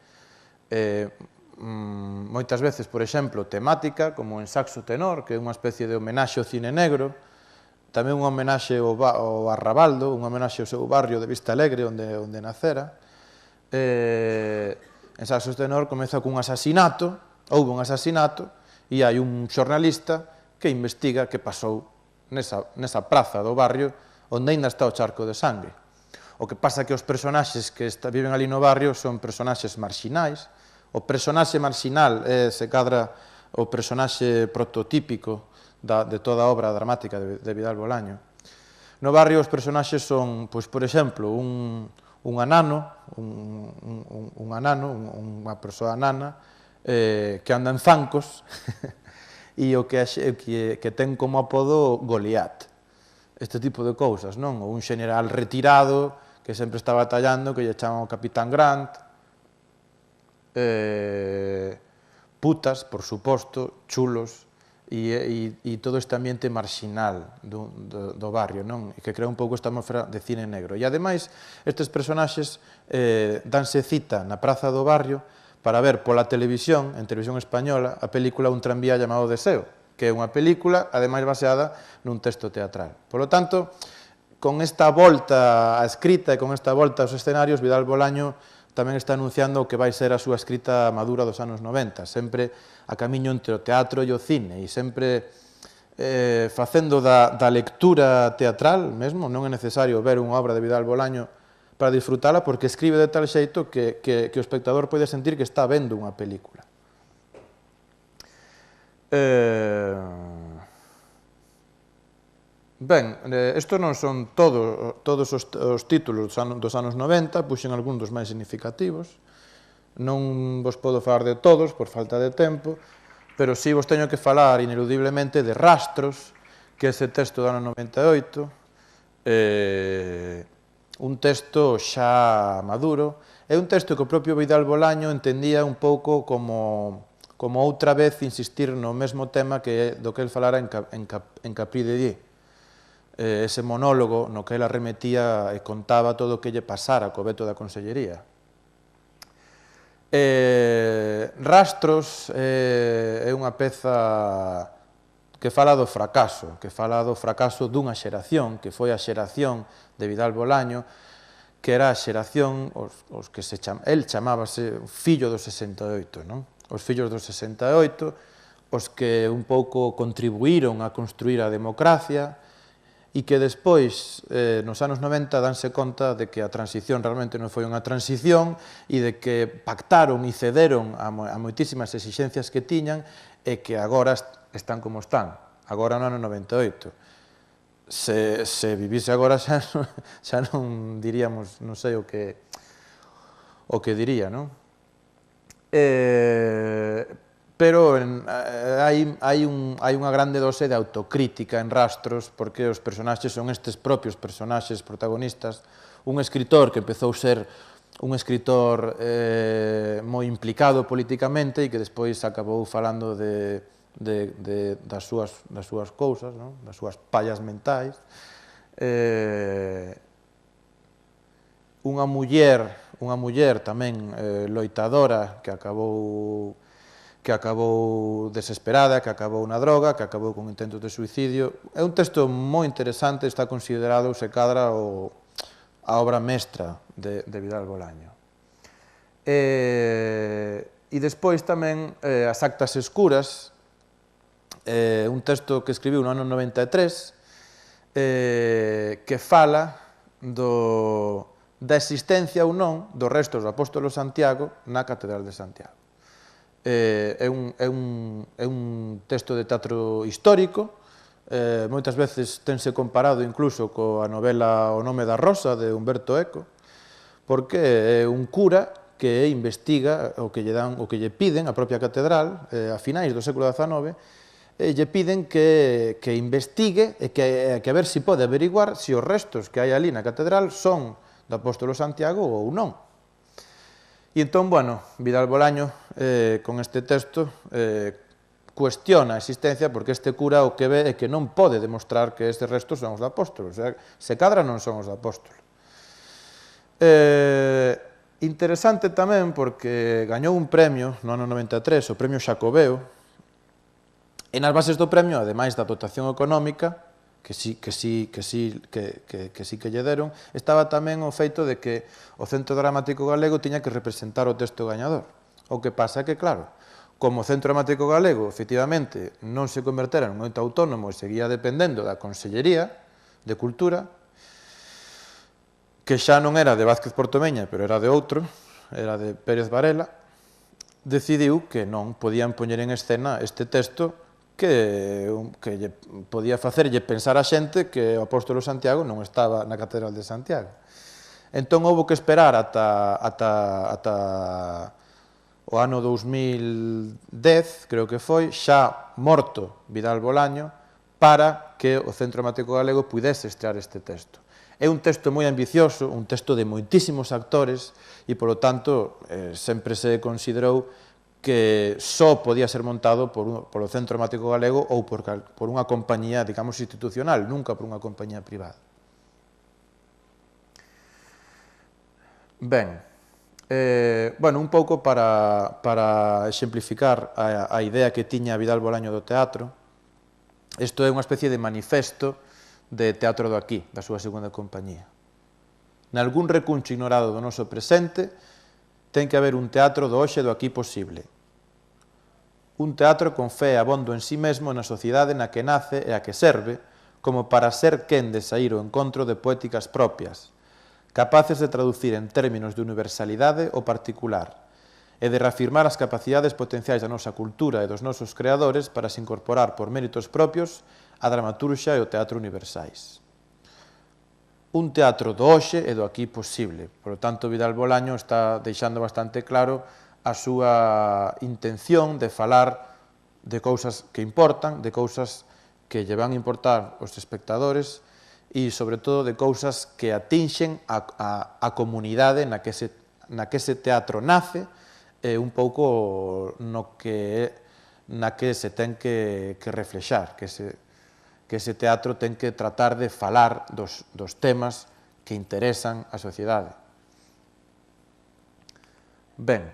S1: Moitas veces, por exemplo, temática, como en Saxo Tenor, que é unha especie de homenaxe ao cine negro, tamén unha homenaxe ao Arrabaldo, unha homenaxe ao seu barrio de Vista Alegre, onde nacera. En Saxo Tenor comeza cun asasinato, houve un asasinato, e hai un xornalista que investiga que pasou nesa praza do barrio onde aínda está o charco de sangue. O que pasa que os personaxes que viven ali no barrio son personaxes marxinais. O personaxe marxinal é, se cadra, o personaxe prototípico de toda a obra dramática de Vidal Bolaño. No barrio os personaxes son, pois, por exemplo, un anano, unha persoa anana, que anda en zancos, e o que ten como apodo Goliat. Este tipo de cousas, non? Ou un xeneral retirado que sempre está batallando, que lle chaman o Capitán Grant. Putas, por suposto, chulos, e todo este ambiente marxinal do barrio, non? E que crea un pouco esta atmosfera de cine negro. E, ademais, estes personaxes danse cita na praza do barrio para ver pola televisión, en televisión española, a película Un tranvía chamado Deseo, que é unha película, ademais, baseada nun texto teatral. Por lo tanto, con esta volta á escrita e con esta volta aos escenarios, Vidal Bolaño tamén está anunciando o que vai ser a súa escrita madura dos anos 90, sempre a camiño entre o teatro e o cine, e sempre facendo da lectura teatral mesmo, non é necesario ver unha obra de Vidal Bolaño para disfrutala, porque escribe de tal xeito que o espectador pode sentir que está vendo unha película. Ben, estos non son todos os títulos dos anos 90, puxen algún dos máis significativos. Non vos podo falar de todos, por falta de tempo, pero si vos teño que falar ineludiblemente de Rastros, que é ese texto do ano 98, un texto xa maduro, é un texto que o propio Vidal Bolaño entendía un pouco como outra vez insistir no mesmo tema do que el falara en Capri de Die. Ese monólogo no que el arremetía e contaba todo o que lle pasara co veto da Consellería. Rastros é unha peza que fala do fracaso dunha xeración, que foi a xeración de Vidal Bolaño, que era a xeración, os que el chamábase fillo do 68, non? Os fillos do 68, os que un pouco contribuíron a construir a democracia, e que despois, nos anos 90, danse conta de que a transición realmente non foi unha transición e de que pactaron e cederon a moitísimas exixencias que tiñan e que agora están como están, agora no ano 98. Se vivise agora xa non diríamos, non sei o que diría, non? Pero hai unha grande dose de autocrítica en Rastros, porque os personaxes son estes propios personaxes protagonistas. Un escritor que empezou a ser un escritor moi implicado politicamente e que despois acabou falando das súas cousas, das súas pallas mentais. Unha muller tamén loitadora que acabou desesperada, que acabou na droga, que acabou con intentos de suicidio. É un texto moi interesante, está considerado, se cadra, a obra mestra de Vidal Bolaño. E despois tamén As actas escuras, un texto que escribiu no ano 93, que fala da existencia ou non dos restos do apóstolo Santiago na Catedral de Santiago. é un texto de teatro histórico, moitas veces tense comparado incluso coa novela O nome da rosa de Humberto Eco, porque é un cura que investiga o que lle piden a propia catedral a finais do século XIX, lle piden que investigue e que a ver se pode averiguar se os restos que hai ali na catedral son do apóstolo Santiago ou non. E entón, bueno, Vidal Bolaño, con este texto, cuestiona a existencia porque este cura o que ve é que non pode demostrar que estes restos son os do apóstolo, o sea, se cadra non son os do apóstolo. Interesante tamén porque gañou un premio no ano 93, o premio Xacobeo, e nas bases do premio, ademais da dotación económica, que sí que lle deron, estaba tamén o feito de que o Centro Dramático Galego tiña que representar o texto gañador. O que pasa é que, claro, como o Centro Dramático Galego, efectivamente, non se convertera nun ente autónomo e seguía dependendo da Consellería de Cultura, que xa non era de Vázquez Portomeña, pero era de outro, era de Pérez Varela, decidiu que non podían poñer en escena este texto que lle podía facerlle pensar a xente que o apóstolo Santiago non estaba na Catedral de Santiago. Entón, houve que esperar ata o ano 2010, creo que foi, xa morto Vidal Bolaño, para que o Centro Dramático Galego pudese estrear este texto. É un texto moi ambicioso, un texto de moitísimos actores, e, polo tanto, sempre se considerou que só podía ser montado polo Centro Dramático Galego ou por unha compañía, digamos, institucional, nunca por unha compañía privada. Ben, bueno, un pouco para exemplificar a idea que tiña Vidal Bolaño do teatro, isto é unha especie de manifesto de teatro do aquí, da súa segunda compañía. Nalgún recuncho ignorado do noso presente, ten que haber un teatro do hoxe do aquí posible. Un teatro con fe abondo en sí mesmo na sociedade na que nace e a que serve, como para ser quen de saír ao encontro de poéticas propias, capaces de traducir en términos de universalidade o particular, e de reafirmar as capacidades potenciais da nosa cultura e dos nosos creadores para se incorporar por méritos propios a dramaturxa e o teatro universais. Un teatro do hoxe e do aquí posible. Por lo tanto, Vidal Bolaño está deixando bastante claro a súa intención de falar de cousas que importan, de cousas que lle van a importar aos espectadores e, sobre todo, de cousas que atinxen a comunidade na que ese teatro nace e un pouco na que se ten que reflexar, que ese teatro ten que tratar de falar dos temas que interesan á sociedade. Ben,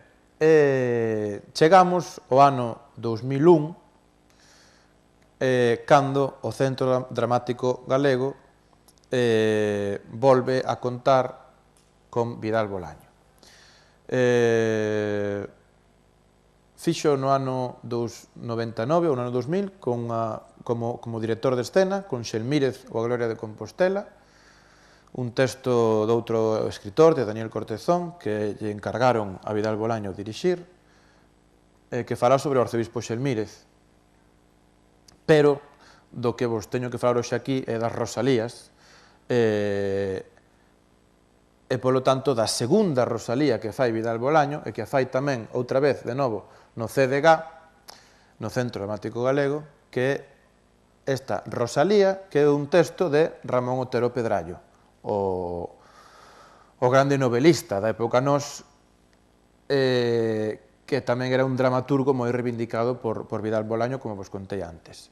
S1: chegamos ao ano 2001, cando o Centro Dramático Galego volve a contar con Vidal Bolaño. Fixo no ano 99 ou no ano 2000 como director de escena con Xelmírez ou a Gloria de Compostela, un texto de outro escritor, de Daniel Cortezón, que lle encargaron a Vidal Bolaño dirixir, que fala sobre o arcebispo Xelmírez. Pero do que vos teño que falar hoxe aquí é das Rosalías, e, polo tanto, da segunda Rosalía que fai Vidal Bolaño, e que fai tamén, outra vez, de novo, no CDG, no Centro Dramático Galego, que é esta Rosalía, que é un texto de Ramón Otero Pedrallo, o grande novelista da época nós, que tamén era un dramaturgo moi reivindicado por Vidal Bolaño, como vos contei antes.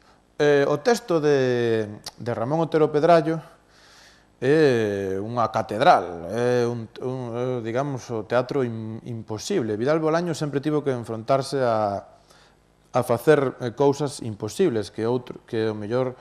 S1: O texto de Ramón Otero Pedrallo é unha catedral, é, digamos, o teatro imposible. Vidal Bolaño sempre tivo que enfrontarse a facer cousas imposibles que o mellor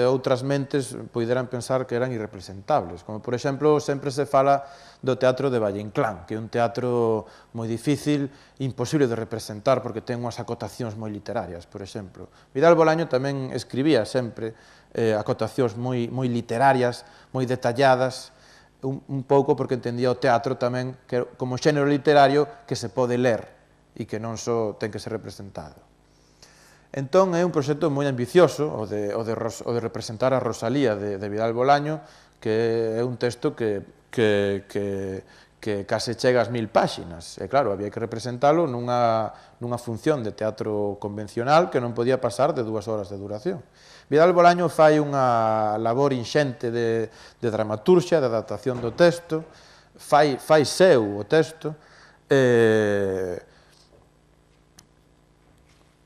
S1: outras mentes poideran pensar que eran irrepresentables, como, por exemplo, sempre se fala do teatro de Valle Inclán, que é un teatro moi difícil, imposible de representar porque ten unhas acotacións moi literarias, por exemplo. Vidal Bolaño tamén escribía sempre acotacións moi literarias, moi detalladas, un pouco porque entendía o teatro tamén como xénero literario que se pode ler e que non só ten que ser representado. Entón, é un proxecto moi ambicioso o de representar a Rosalía de Vidal Bolaño, que é un texto que case chega ás 1000 páxinas. E claro, había que representalo nunha función de teatro convencional que non podía pasar de 2 horas de duración. Vidal Bolaño fai unha labor inxente de dramaturxia, de adaptación do texto, fai seu o texto,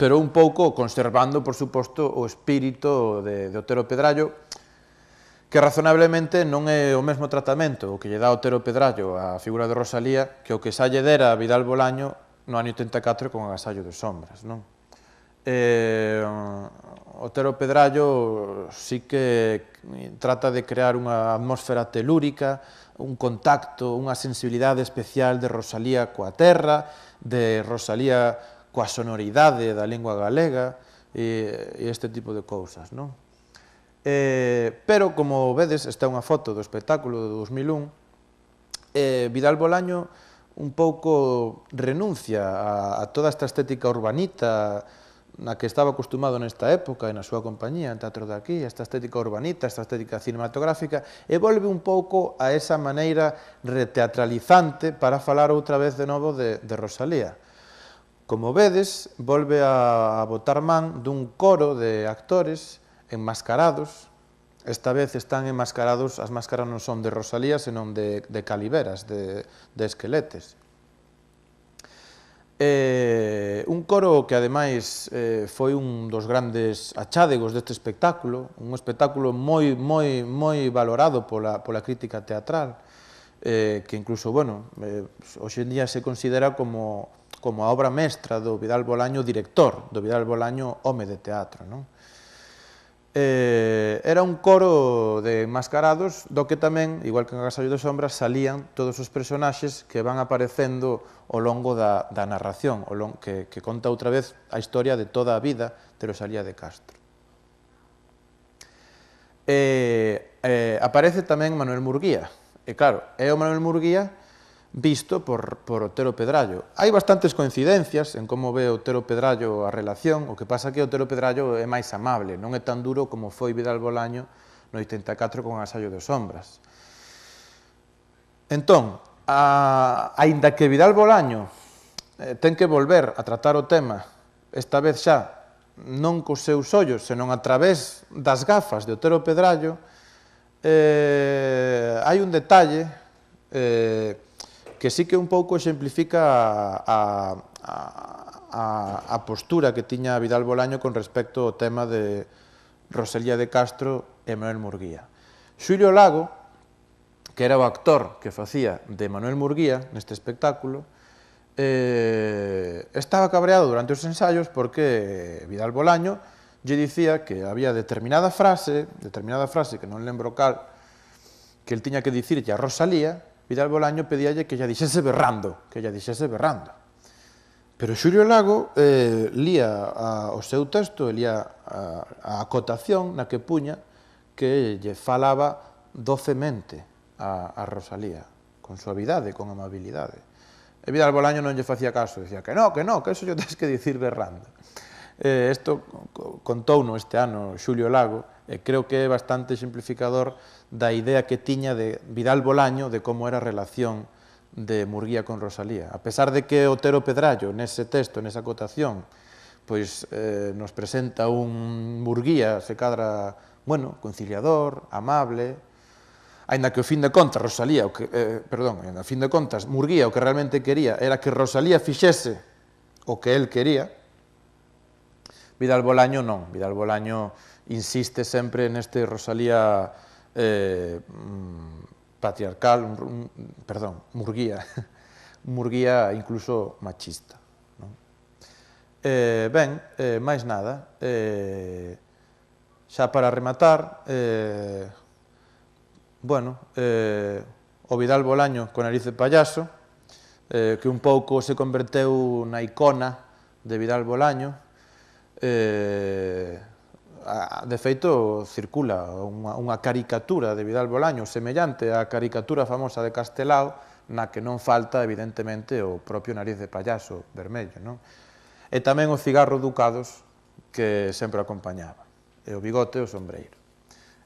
S1: pero un pouco conservando, por suposto, o espírito de Otero Pedrallo, que razonablemente non é o mesmo tratamento o que lle dá Otero Pedrallo á figura de Rosalía que o que xa lle dera a Vidal Bolaño no ano 84 con Agasallo de sombras, non? Otero Pedrallo sí que trata de crear unha atmósfera telúrica, un contacto, unha sensibilidade especial de Rosalía coa terra, de Rosalía coa sonoridade da lingua galega e este tipo de cousas, non? Pero, como vedes, esta é unha foto do espectáculo de 2001, Vidal Bolaño un pouco renuncia a toda esta estética urbanita na que estaba acostumado nesta época e na súa compañía, en Teatro de Aquí, esta estética urbanita, esta estética cinematográfica, e volve un pouco a esa maneira reteatralizante para falar outra vez de novo de Rosalía. Como vedes, volve a botar man dun coro de actores enmascarados. Esta vez están enmascarados, as máscaras non son de Rosalía, senón de caliveras, de esqueletes. Un coro que, ademais, foi un dos grandes achádegos deste espectáculo, un espectáculo moi valorado pola crítica teatral, que incluso, bueno, hoxe en día se considera como a obra mestra do Vidal Bolaño director, do Vidal Bolaño home de teatro, non? Era un coro de enmascarados do que tamén, igual que en Agasallo de sombras, salían todos os personaxes que van aparecendo ao longo da narración, que conta outra vez a historia de toda a vida de Rosalía de Castro. Aparece tamén Manuel Murguía, e claro, é o Manuel Murguía visto por Otero Pedrallo. Hai bastantes coincidencias en como ve Otero Pedrallo a relación, o que pasa que Otero Pedrallo é máis amable, non é tan duro como foi Vidal Bolaño no 84 con Agasallo de sombras. Entón, aínda que Vidal Bolaño ten que volver a tratar o tema, esta vez xa non cos seus ollos, senón a través das gafas de Otero Pedrallo, hai un detalle que sí que un pouco exemplifica a postura que tiña Vidal Bolaño con respecto ao tema de Rosalía de Castro e Manuel Murguía. Xulio Lago, que era o actor que facía de Manuel Murguía neste espectáculo, estaba cabreado durante os ensaios porque Vidal Bolaño lle dicía que había determinada frase que non lembro cal, que el tiña que dicirlle a Rosalía. Vidal Bolaño pedíalle que lla dixese berrando, Pero Xulio Lago lía o seu texto, lía a acotación na que puña que lle falaba docemente a Rosalía, con suavidade, con amabilidade. E Vidal Bolaño non lle facía caso, dicía que eso lle tens que dicir berrando. Isto contouno este ano Xulio Lago, e creo que é bastante exemplificador da idea que tiña de Vidal Bolaño de como era a relación de Murguía con Rosalía. A pesar de que Otero Pedrallo, nese texto, nesa acotación, pois nos presenta un Murguía, se cadra, bueno, conciliador, amable, aínda que ao fin de contas Murguía o que realmente quería era que Rosalía fixese o que el quería. Vidal Bolaño non, Vidal Bolaño insiste sempre neste Rosalía patriarcal, Murguía incluso machista. Ben, máis nada, xa para rematar, bueno, o Vidal Bolaño con nariz de payaso, que un pouco se converteu na icona de Vidal Bolaño, De feito, circula unha caricatura de Vidal Bolaño semellante á caricatura famosa de Castelao, na que non falta, evidentemente, o propio nariz de payaso vermello, non? E tamén o cigarro Ducados, que sempre acompañaba, e o bigote e o sombreiro.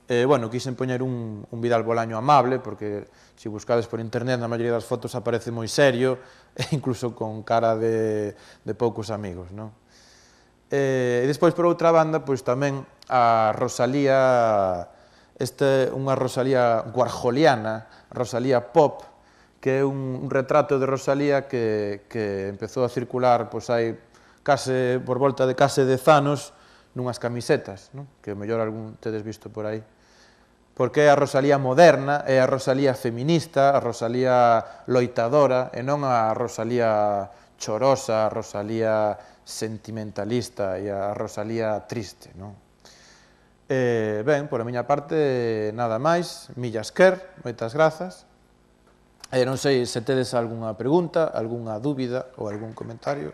S1: Bueno, quixen poñer un Vidal Bolaño amable, porque se buscades por internet, na maioría das fotos aparece moi serio, e incluso con cara de poucos amigos, non? E despois, por outra banda, pois tamén a Rosalía, unha Rosalía guarjoliana, Rosalía pop, que é un retrato de Rosalía que empezou a circular pois hai case, por volta de case 10 anos, nunhas camisetas, non? Que o mellor algún tedes visto por aí. Porque é a Rosalía moderna, é a Rosalía feminista, a Rosalía loitadora, e non a Rosalía chorosa, a Rosalía sentimentalista e a Rosalía triste, non? Ben, por a miña parte, nada máis, millas quer, moitas grazas. Non sei se tedes algunha pregunta, algunha dúbida ou algún comentario.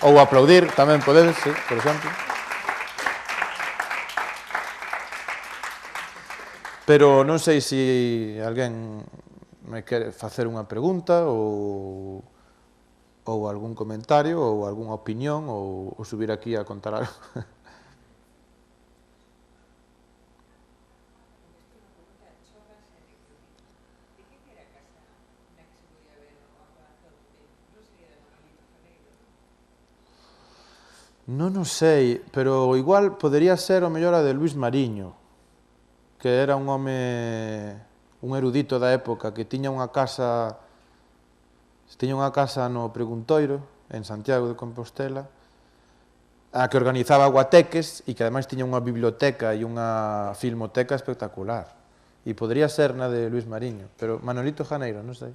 S1: Ou aplaudir, tamén podedes, sí, por exemplo. Pero non sei se alguén me quere facer unha pregunta ou algún comentario ou algunha opinión ou subir aquí a contar algo. Non o sei, pero igual podería ser o mellor a de Luis Mariño, que era un home, un erudito da época, que tiña unha casa no Preguntoiro, en Santiago de Compostela, a que organizaba guateques e que ademais tiña unha biblioteca e unha filmoteca espectacular. E podría ser na de Luis Mariño, pero Manolito Janeiro, non sei.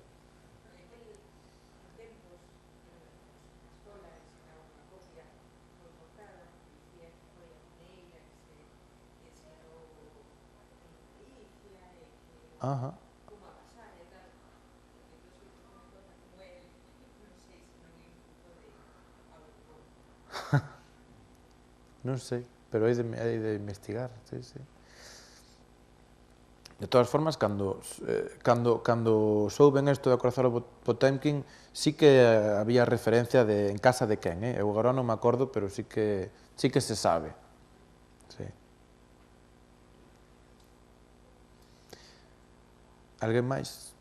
S1: Ajá. Non sei, pero hai de investigar, sí, sí. De todas formas, cando souben isto de Acorazar o Potemkin, sí que había referencia de en casa de quen, eu agora non me acordo, pero sí que se sabe. Sí. Alguén máis?